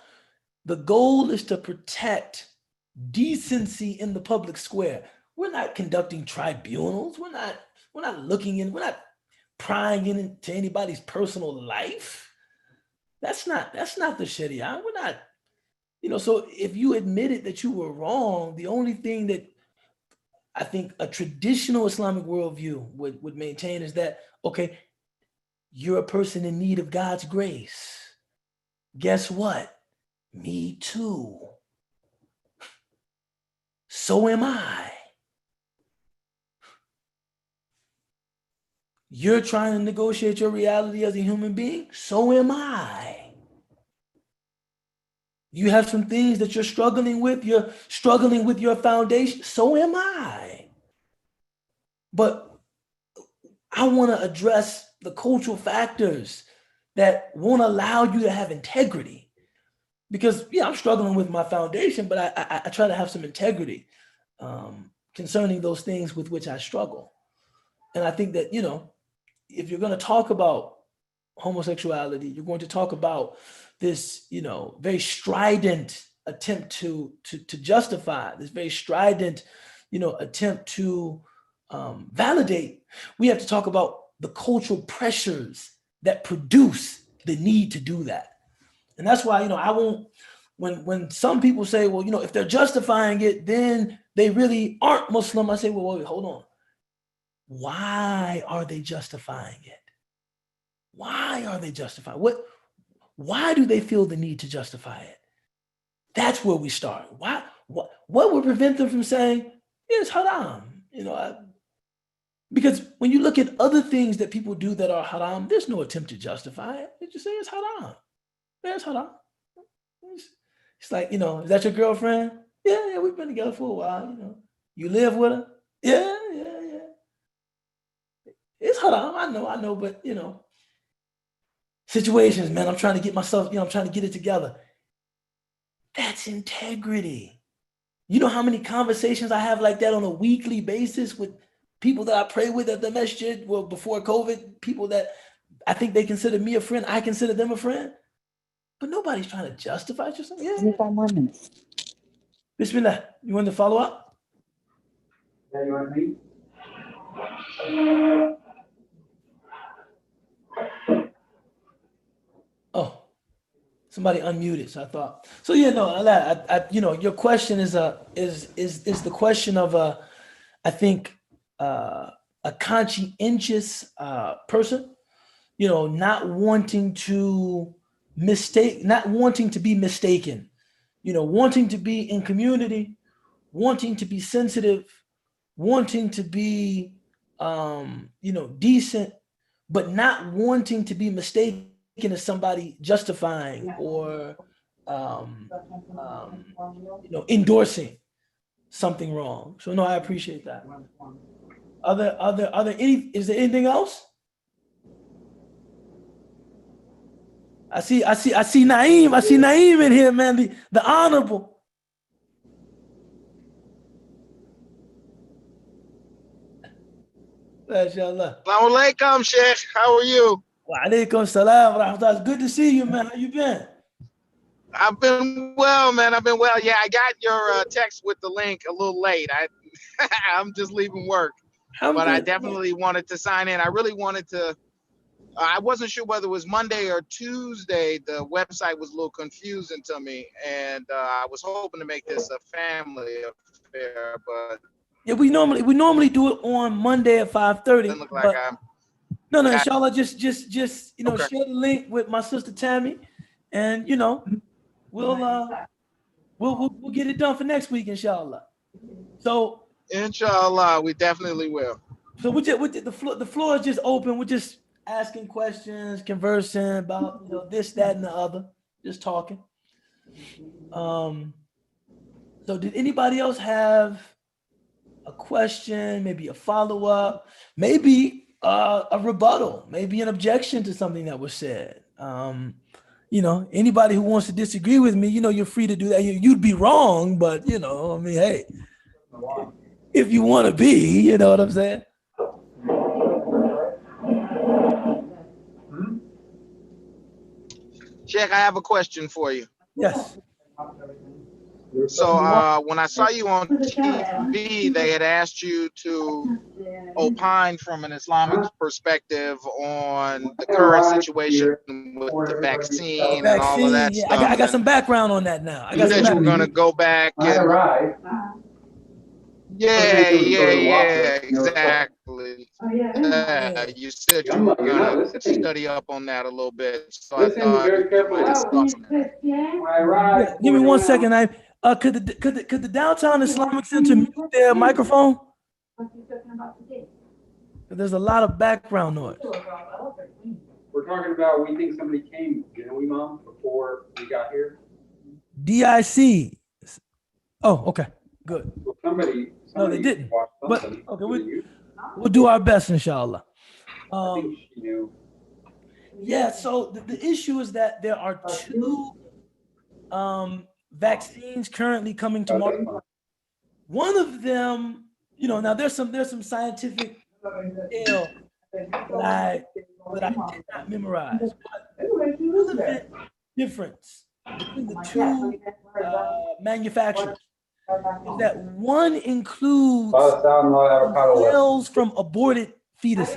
the goal is to protect decency in the public square. We're not conducting tribunals. We're not prying into anybody's personal life. That's not the Sharia. We're not, so if you admitted that you were wrong, the only thing that I think a traditional Islamic worldview would maintain is that, okay, you're a person in need of God's grace. Guess what? Me too. So am I. You're trying to negotiate your reality as a human being. So am I. You have some things that you're struggling with. You're struggling with your foundation. So am I. But I want to address the cultural factors that won't allow you to have integrity. Because, yeah, I'm struggling with my foundation, but I try to have some integrity concerning those things with which I struggle. And I think that, if you're going to talk about homosexuality, you're going to talk about this, very strident attempt to justify, this very strident, attempt to validate. We have to talk about the cultural pressures that produce the need to do that. And that's why, I won't, when some people say, well, if they're justifying it, then they really aren't Muslim. I say, well, wait, hold on. Why are they justifying it? Why are they justifying? Why do they feel the need to justify it? That's where we start. What would prevent them from saying, it's haram? Because when you look at other things that people do that are haram, there's no attempt to justify it. They just say it's haram. Yeah, it's haram. It's like, is that your girlfriend? Yeah, we've been together for a while, You live with her? Yeah. It's haram. I know, but you know, situations, man. I'm trying to get myself, you know, I'm trying to get it together. That's integrity. You know how many conversations I have like that on a weekly basis with people that I pray with at the masjid, well, before COVID, people that I think they consider me a friend, I consider them a friend. But nobody's trying to justify yourself. Yeah. 25 more minutes. Bismillah. You want to follow up? Yeah, you want me? Oh, somebody unmuted. So I thought. So yeah, no, I you know, your question is the question of I think a conscientious person, you know, not wanting to be mistaken, you know, wanting to be in community, wanting to be sensitive, wanting to be you know, decent, but not wanting to be mistaken as somebody justifying or you know, endorsing something wrong. So no, I appreciate that. Is there anything else? I see Naeem. I see Naeem in here, man. The honorable. MashaAllah. Assalamu alaikum, Sheikh. How are you? Wa alaikum salam wa rahmatullah. It's good to see you, man. How you been? I've been well, man. I've been well. Yeah, I got your text with the link a little late. I'm just leaving work, but I definitely wanted to sign in. I really wanted to. I wasn't sure whether it was Monday or Tuesday. The website was a little confusing to me, and I was hoping to make this a family affair, but yeah, we normally do it on Monday at 5:30. doesn't look like I'm. No, inshallah, just you know, Okay. share the link with my sister Tammy, and you know, we'll get it done for next week, inshallah. So Inshallah, we definitely will. So the floor is just open. We're just asking questions, conversing about, you know, this, that, and the other, just talking. So did anybody else have a question, maybe a follow-up, maybe a rebuttal, maybe an objection to something that was said? You know, anybody who wants to disagree with me, you know, you're free to do that. You'd be wrong, but you know, I mean, hey, if you want to be, you know what I'm saying? Sheikh, I have a question for you. Yes. So when I saw you on TV, they had asked you to opine from an Islamic perspective on the current situation with the vaccine and all of that yeah, stuff. I got some background on that now. You said you were going to go back and yeah, exactly. You said you were going to study up on that a little bit. So I thought you might have thoughts on that. Yeah, give me 1 second. Could the Downtown Islamic Center mute their microphone? There's a lot of background noise. We're talking about, we think somebody came, didn't we, Mom, before we got here? DIC. Oh, okay, good. Well, somebody No, they didn't. But okay, we'll do our best, inshallah. I think she knew. Yeah, so the issue is that there are two vaccines currently coming to market. One of them, you know, now there's some scientific detail that I did not memorize. But relevant difference between the two manufacturers is that one includes cells from aborted fetuses.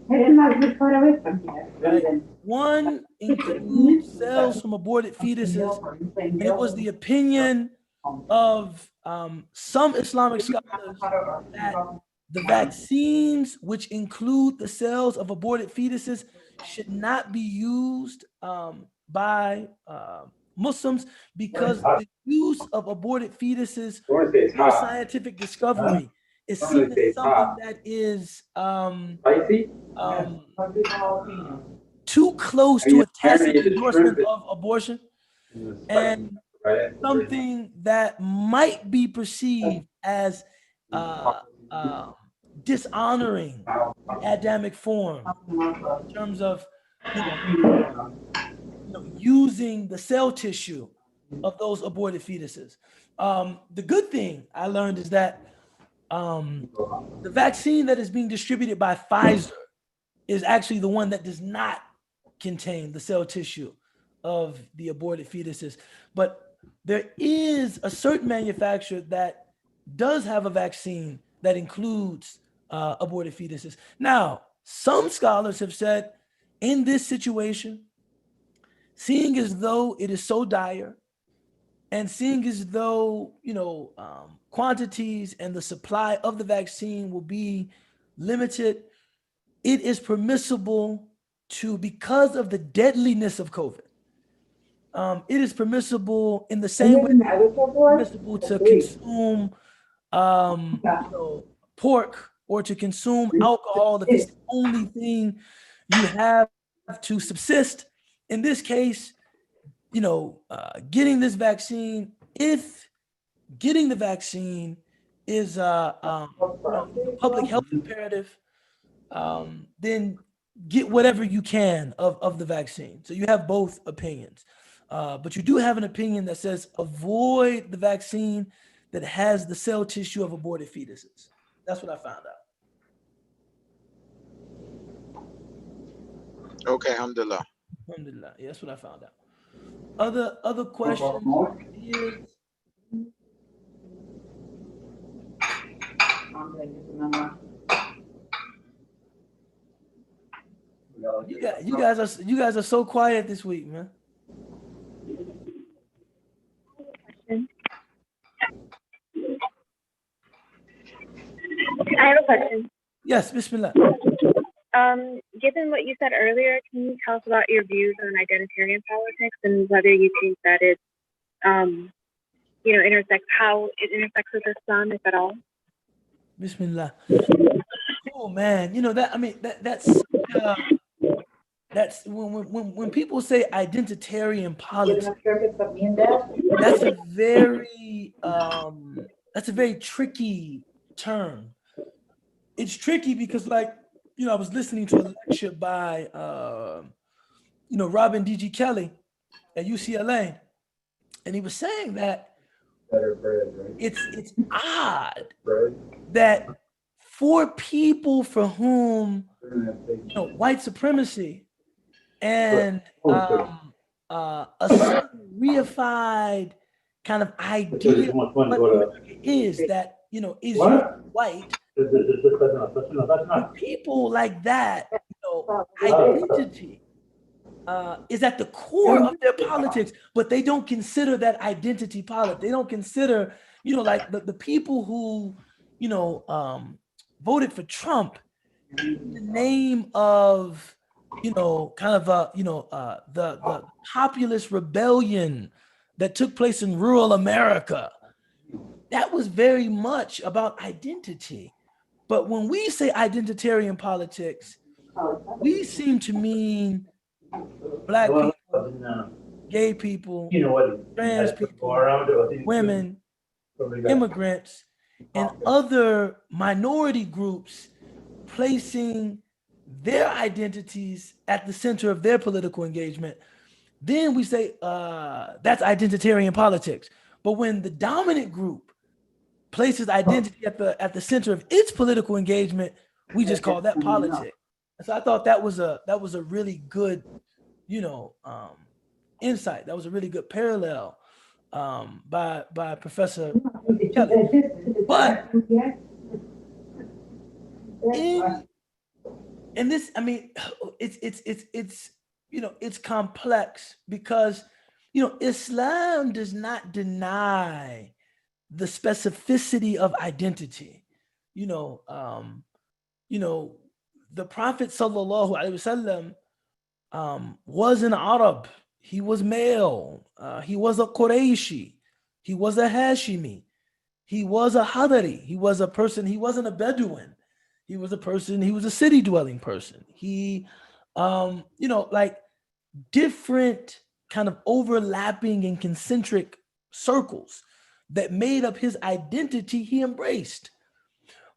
Right? One includes cells from aborted fetuses, and it was the opinion of some Islamic scholars that the vaccines, which include the cells of aborted fetuses, should not be used by Muslims because the use of aborted fetuses for scientific discovery is seen as something that is too close to a tacit endorsement of abortion. And something that might be perceived as dishonoring the Adamic form in terms of using the cell tissue of those aborted fetuses. The good thing I learned is that the vaccine that is being distributed by Pfizer is actually the one that does not contain the cell tissue of the aborted fetuses. But there is a certain manufacturer that does have a vaccine that includes aborted fetuses. Now, some scholars have said in this situation, seeing as though it is so dire and seeing as though, quantities and the supply of the vaccine will be limited, it is permissible to, because of the deadliness of COVID, it is permissible in the same way permissible to consume pork or to consume alcohol if it's the only thing you have to subsist. In this case, getting this vaccine, if getting the vaccine is a public health imperative, then get whatever you can of the vaccine. So you have both opinions. But you do have an opinion that says avoid the vaccine that has the cell tissue of aborted fetuses. That's what I found out. Okay, alhamdulillah. Alhamdulillah. Yeah, that's what I found out. Other questions? You guys are so quiet this week, man. I have a question. Yes, bismillah. Given what you said earlier, can you tell us about your views on identitarian politics and whether you think that it, intersects, how it intersects with Islam, if at all? Bismillah. Oh man, that's when people say identitarian politics, that's a very tricky term. It's tricky because, I was listening to a lecture by Robin D.G. Kelly at UCLA, and he was saying that it's odd that for people for whom white supremacy and a certain reified kind of idea of what America is, that is white, for people like that, identity is at the core of their politics, but they don't consider that identity politics. They don't consider, like the people who, voted for Trump in the name of, the populist rebellion that took place in rural America. That was very much about identity. But when we say identitarian politics, we seem to mean Black people, gay people, trans people, women, immigrants, and other minority groups placing their identities at the center of their political engagement. Then we say that's identitarian politics. But when the dominant group places identity at the center of its political engagement, we just call that politics. And so I thought that was a really good, insight. That was a really good parallel by Professor Kelly. But in this, it's complex because Islam does not deny the specificity of identity. The Prophet sallallahu alaihi wasallam was an Arab. He was male. He was a Qurayshi. He was a Hashimi. He was a Hadari. He was a person. He wasn't a Bedouin. He was a person. He was a city dwelling person. He, like different kind of overlapping and concentric circles that made up his identity, he embraced.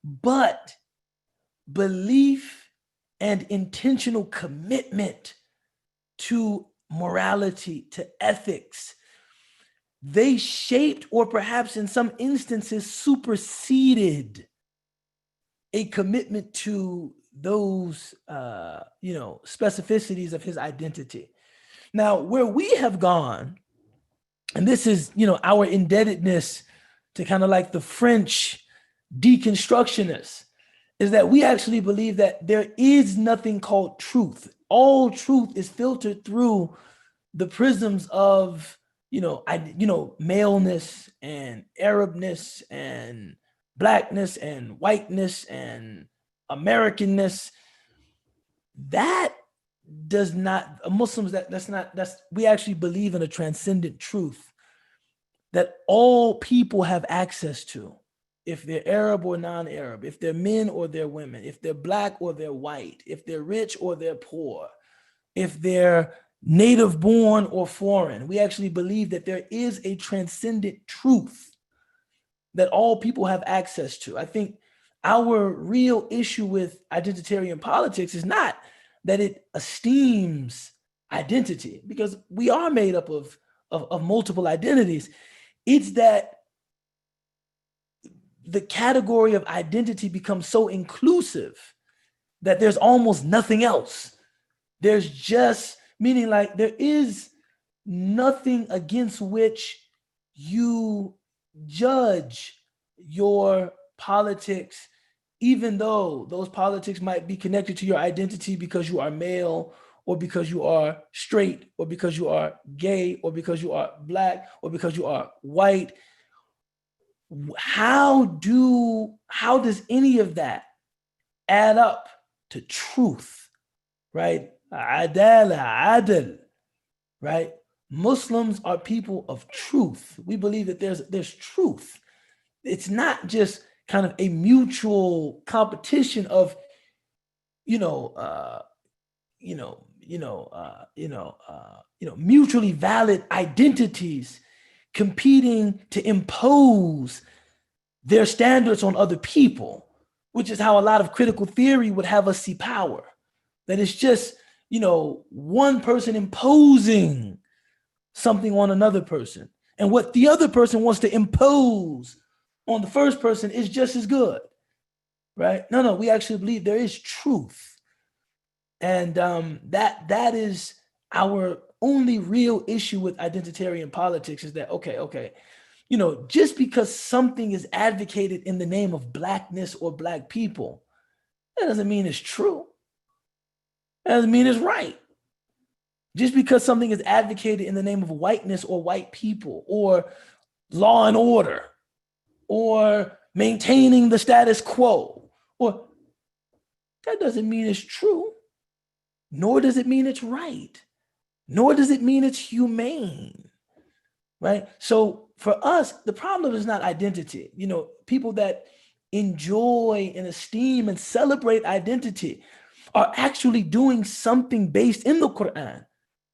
But belief and intentional commitment to morality, to ethics, they shaped, or perhaps in some instances superseded, a commitment to those specificities of his identity. Now, where we have gone, and this is our indebtedness to kind of like the French deconstructionists, is that we actually believe that there is nothing called truth. All truth is filtered through the prisms of maleness and Arabness and Blackness and whiteness and Americanness. That does not, Muslims, we actually believe in a transcendent truth that all people have access to, if they're Arab or non-Arab, if they're men or they're women, if they're Black or they're white, if they're rich or they're poor, if they're native born or foreign. We actually believe that there is a transcendent truth that all people have access to. I think our real issue with identitarian politics is not that it esteems identity, because we are made up of multiple identities. It's that the category of identity becomes so inclusive that there's almost nothing else. There's just, meaning like there is nothing against which you judge your politics, even though those politics might be connected to your identity because you are male, or because you are straight, or because you are gay, or because you are Black, or because you are white. How does any of that add up to truth, right? Adal, right? Muslims are people of truth. We believe that there's truth. It's not just kind of a mutual competition of, mutually valid identities competing to impose their standards on other people, which is how a lot of critical theory would have us see power. That it's just, one person imposing something on another person. And what the other person wants to impose on the first person is just as good, right? No, we actually believe there is truth. And that is our only real issue with identitarian politics, is that, okay, just because something is advocated in the name of Blackness or Black people, that doesn't mean it's true. That doesn't mean it's right. Just because something is advocated in the name of whiteness or white people or law and order or maintaining the status quo, or that doesn't mean it's true, nor does it mean it's right, nor does it mean it's humane, right? So for us, the problem is not identity. People that enjoy and esteem and celebrate identity are actually doing something based in the Quran.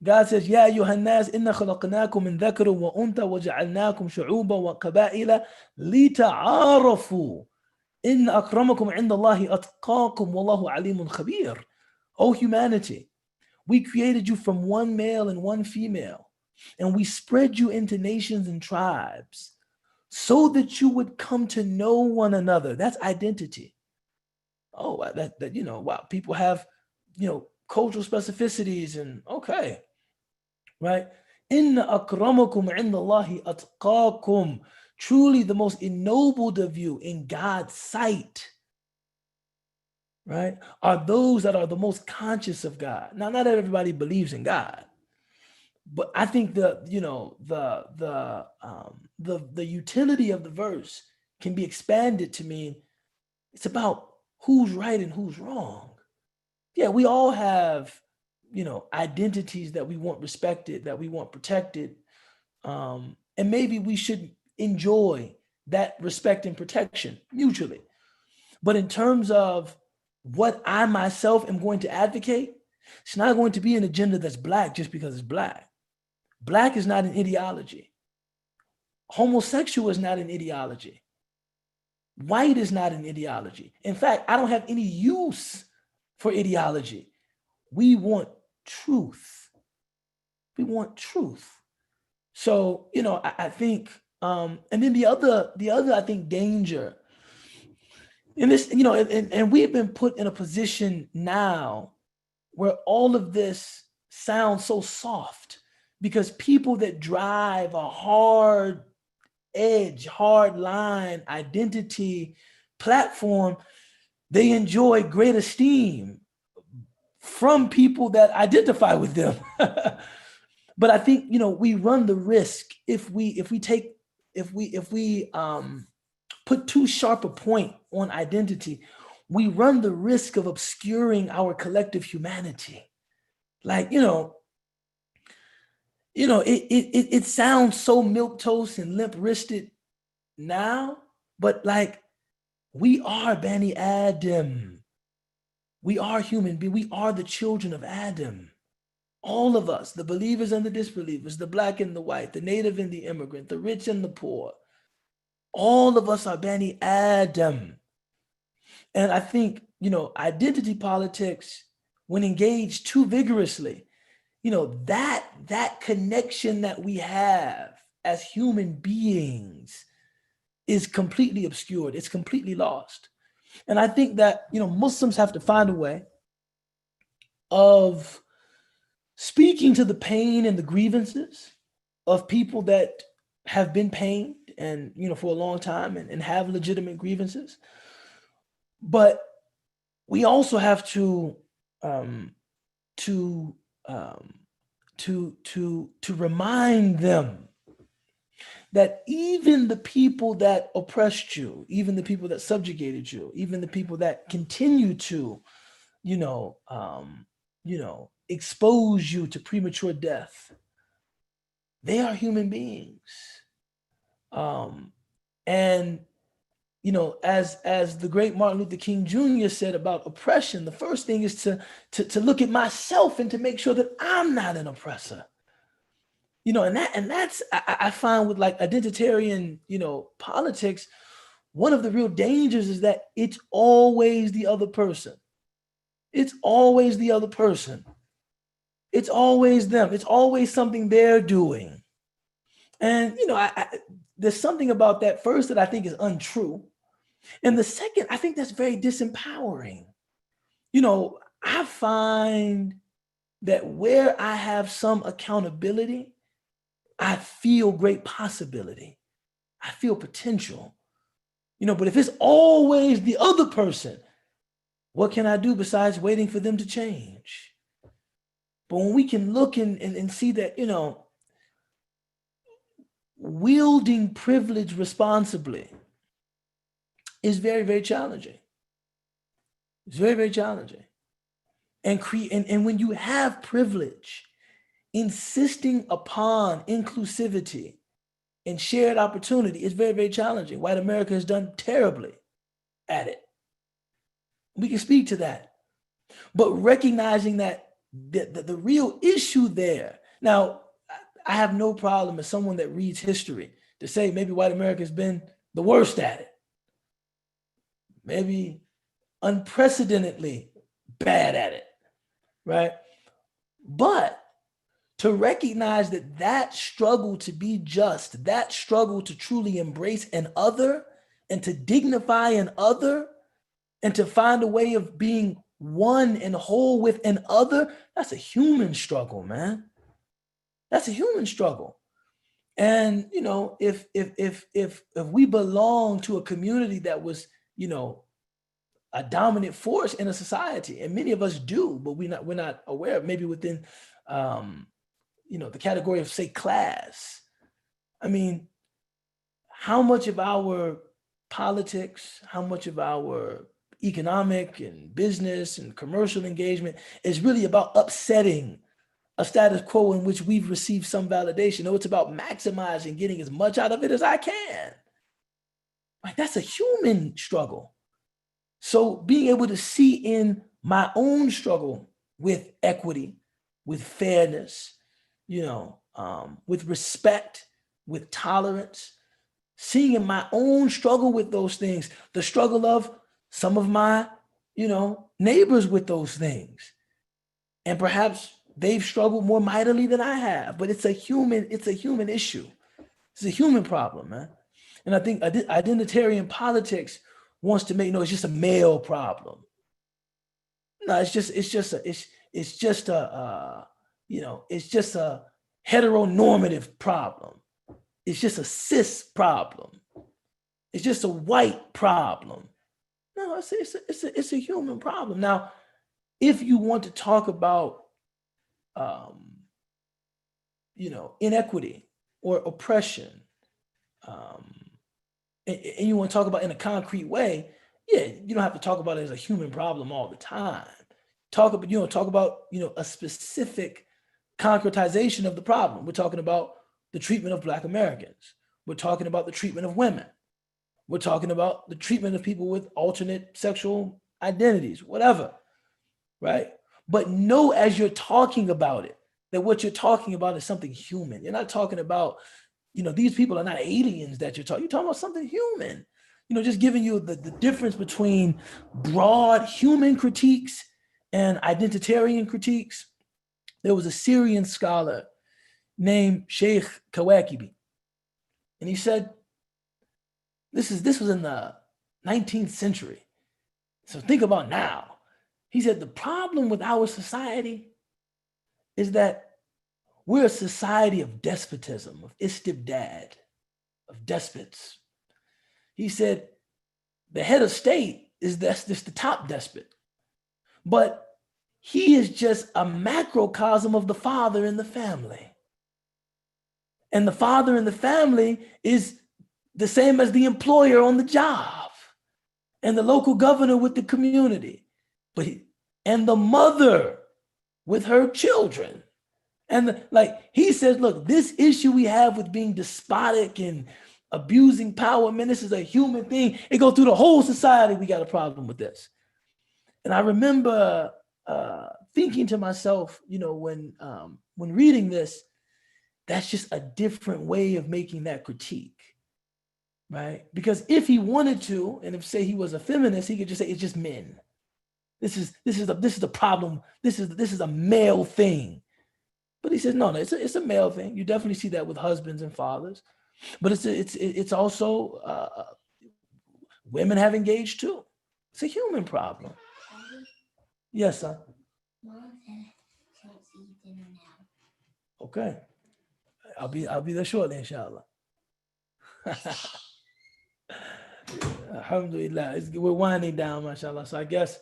God says, Ya ayyuhan nas, inna khalaqnakum min dhakarin wa untha wa ja'alnakum shu'uban wa qaba'ila lita'arafu. Inna akramakum inda Allahi atqakum wallahu alimun khabir. O humanity, we created you from one male and one female, and we spread you into nations and tribes so that you would come to know one another. That's identity. Oh, wow, people have, cultural specificities, and okay, right? Inna akramakum indallahi atqakum. Truly the most ennobled of you in God's sight, right, are those that are the most conscious of God. Now, not everybody believes in God, but I think the utility of the verse can be expanded to mean it's about who's right and who's wrong. Yeah, we all have, identities that we want respected, that we want protected. And maybe we should enjoy that respect and protection mutually. But in terms of what I myself am going to advocate, it's not going to be an agenda that's Black just because it's Black. Black is not an ideology. homosexual is not an ideology. White is not an ideology. In fact, I don't have any use for ideology. We want truth. We want truth. So, you know, I think, and then the other, I think, danger in this, you know, and we've been put in a position now where all of this sounds so soft because people that drive a hard edge, hard line, identity platform, they enjoy great esteem from people that identify with them. But I think, you know, we run the risk if we put too sharp a point on identity, we run the risk of obscuring our collective humanity. Like, it sounds so milquetoast and limp-wristed now, but like, we are Bani Adam. We are human beings. We are the children of Adam. All of us, the believers and the disbelievers, the black and the white, the native and the immigrant, the rich and the poor. All of us are Bani Adam. And I think, you know, identity politics, when engaged too vigorously, you know, that connection that we have as human beings is completely obscured. It's completely lost. And I think that, you know, Muslims have to find a way of speaking to the pain and the grievances of people that have been pained and, you know, for a long time and have legitimate grievances. But we also have to remind them that even the people that oppressed you, even the people that subjugated you, even the people that continue to, expose you to premature death, they are human beings. And, you know, as the great Martin Luther King Jr. said about oppression, the first thing is to look at myself and to make sure that I'm not an oppressor. You know, and that's I find with like identitarian, you know, politics, one of the real dangers is that it's always the other person. It's always the other person. It's always them. It's always something they're doing. And, you know, there's something about that first that I think is untrue. And the second, I think that's very disempowering. You know, I find that where I have some accountability, I feel great possibility. I feel potential. You know, but if it's always the other person, what can I do besides waiting for them to change? But when we can look and see that, you know, wielding privilege responsibly is very, very challenging. It's very, very challenging. And when you have privilege, insisting upon inclusivity and shared opportunity is very, very challenging. White America has done terribly at it. We can speak to that. But recognizing that the real issue there, now, I have no problem as someone that reads history to say maybe white America has been the worst at it. Maybe unprecedentedly bad at it, right? But to recognize that struggle to be just, that struggle to truly embrace an other and to dignify an other and to find a way of being one and whole with an other, that's a human struggle, man. That's a human struggle. And, you know, if we belong to a community that was, you know, a dominant force in a society, and many of us do, but we're not aware of, maybe within, you know, the category of, say, class. I mean, how much of our politics, how much of our economic and business and commercial engagement is really about upsetting a status quo in which we've received some validation? No, it's about maximizing, getting as much out of it as I can. Like, that's a human struggle. So being able to see in my own struggle with equity, with fairness, you know, with respect, with tolerance, seeing my own struggle with those things, the struggle of some of my, neighbors with those things. And perhaps they've struggled more mightily than I have, but it's a human issue. It's a human problem, man. And I think identitarian politics wants to make, it's just a male problem. No, it's just a heteronormative problem. It's just a cis problem. It's just a white problem. No, it's a human problem. Now, if you want to talk about, inequity or oppression, and you want to talk about in a concrete way, yeah, you don't have to talk about it as a human problem all the time. Talk about a specific concretization of the problem. We're talking about the treatment of Black Americans. We're talking about the treatment of women. We're talking about the treatment of people with alternate sexual identities, whatever, right? But know as you're talking about it, that what you're talking about is something human. You're not talking about, these people are not aliens that you're talking about something human. Just giving you the difference between broad human critiques and identitarian critiques. There was a Syrian scholar named Sheikh Kawakibi, and he said, this was in the 19th century. So think about now. He said, the problem with our society is that we're a society of despotism, of istibdad, of despots. He said, the head of state is just the top despot, but he is just a macrocosm of the father in the family. And the father in the family is the same as the employer on the job and the local governor with the community, and the mother with her children. And he says, look, this issue we have with being despotic and abusing power, man, this is a human thing. It goes through the whole society. We got a problem with this. And I remember thinking to myself, when reading this, that's just a different way of making that critique, right? Because if he wanted to, and if say he was a feminist, he could just say it's just men. This is the problem. This is a male thing. But he says no, it's a male thing. You definitely see that with husbands and fathers. But it's also women have engaged too. It's a human problem. Yes, son. Okay. I'll be there shortly, inshallah. Alhamdulillah. We're winding down, mashallah. So I guess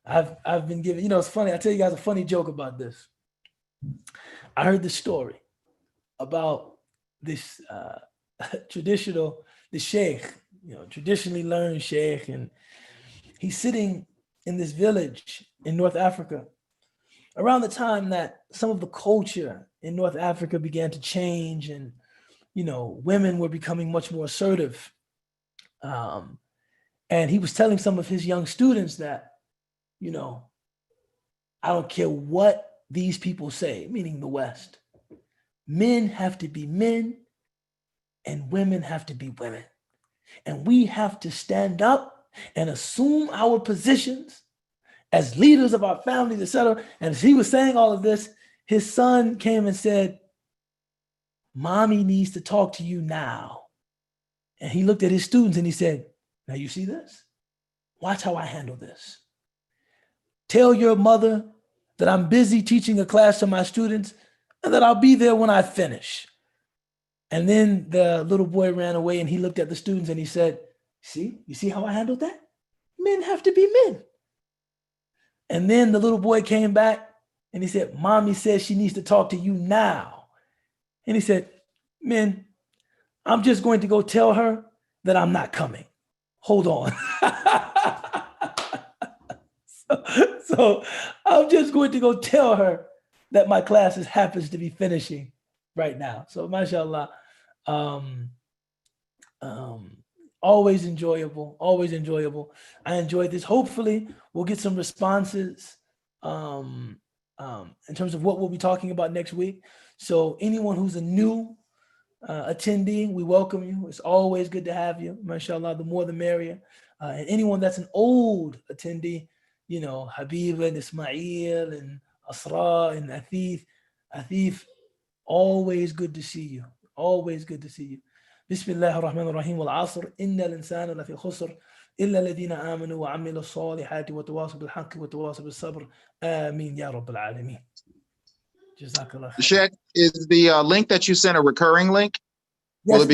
I've been given, it's funny. I'll tell you guys a funny joke about this. I heard this story about this the sheikh, traditionally learned sheikh, and he's sitting in this village in North Africa around the time that some of the culture in North Africa began to change, and women were becoming much more assertive. And he was telling some of his young students that, I don't care what these people say, meaning the West, men have to be men and women have to be women. And we have to stand up and assume our positions as leaders of our families, etc. And as he was saying all of this, his son came and said, "Mommy needs to talk to you now." And he looked at his students and he said, "Now you see this? Watch how I handle this. Tell your mother that I'm busy teaching a class to my students and that I'll be there when I finish." And then the little boy ran away and he looked at the students and he said, you see how I handled that? Men have to be men. And then the little boy came back and he said, "Mommy says she needs to talk to you now." And he said, "Men, I'm just going to go tell her that I'm not coming. Hold on." So I'm just going to go tell her that my class happens to be finishing right now. So mashallah, always enjoyable. I enjoyed this. Hopefully we'll get some responses in terms of what we'll be talking about next week. So anyone who's a new attendee, we welcome you. It's always good to have you. MashaAllah, the more the merrier. And anyone that's an old attendee, you know, Habiba and Ismail and Asra and Athif, always good to see you. Always good to see you. Bismillah ar-Rahman ar-Rahim wal-Asr inna al-insana lafi khusr illa alladhina amanu wa amilu as-salihati wa tawasaw bil-haqqi wa tawasaw bis-sabr. Ameen ya Rabbil Alameen. Jazakallah khair. Sheikh, is the link that you sent a recurring link? Yes,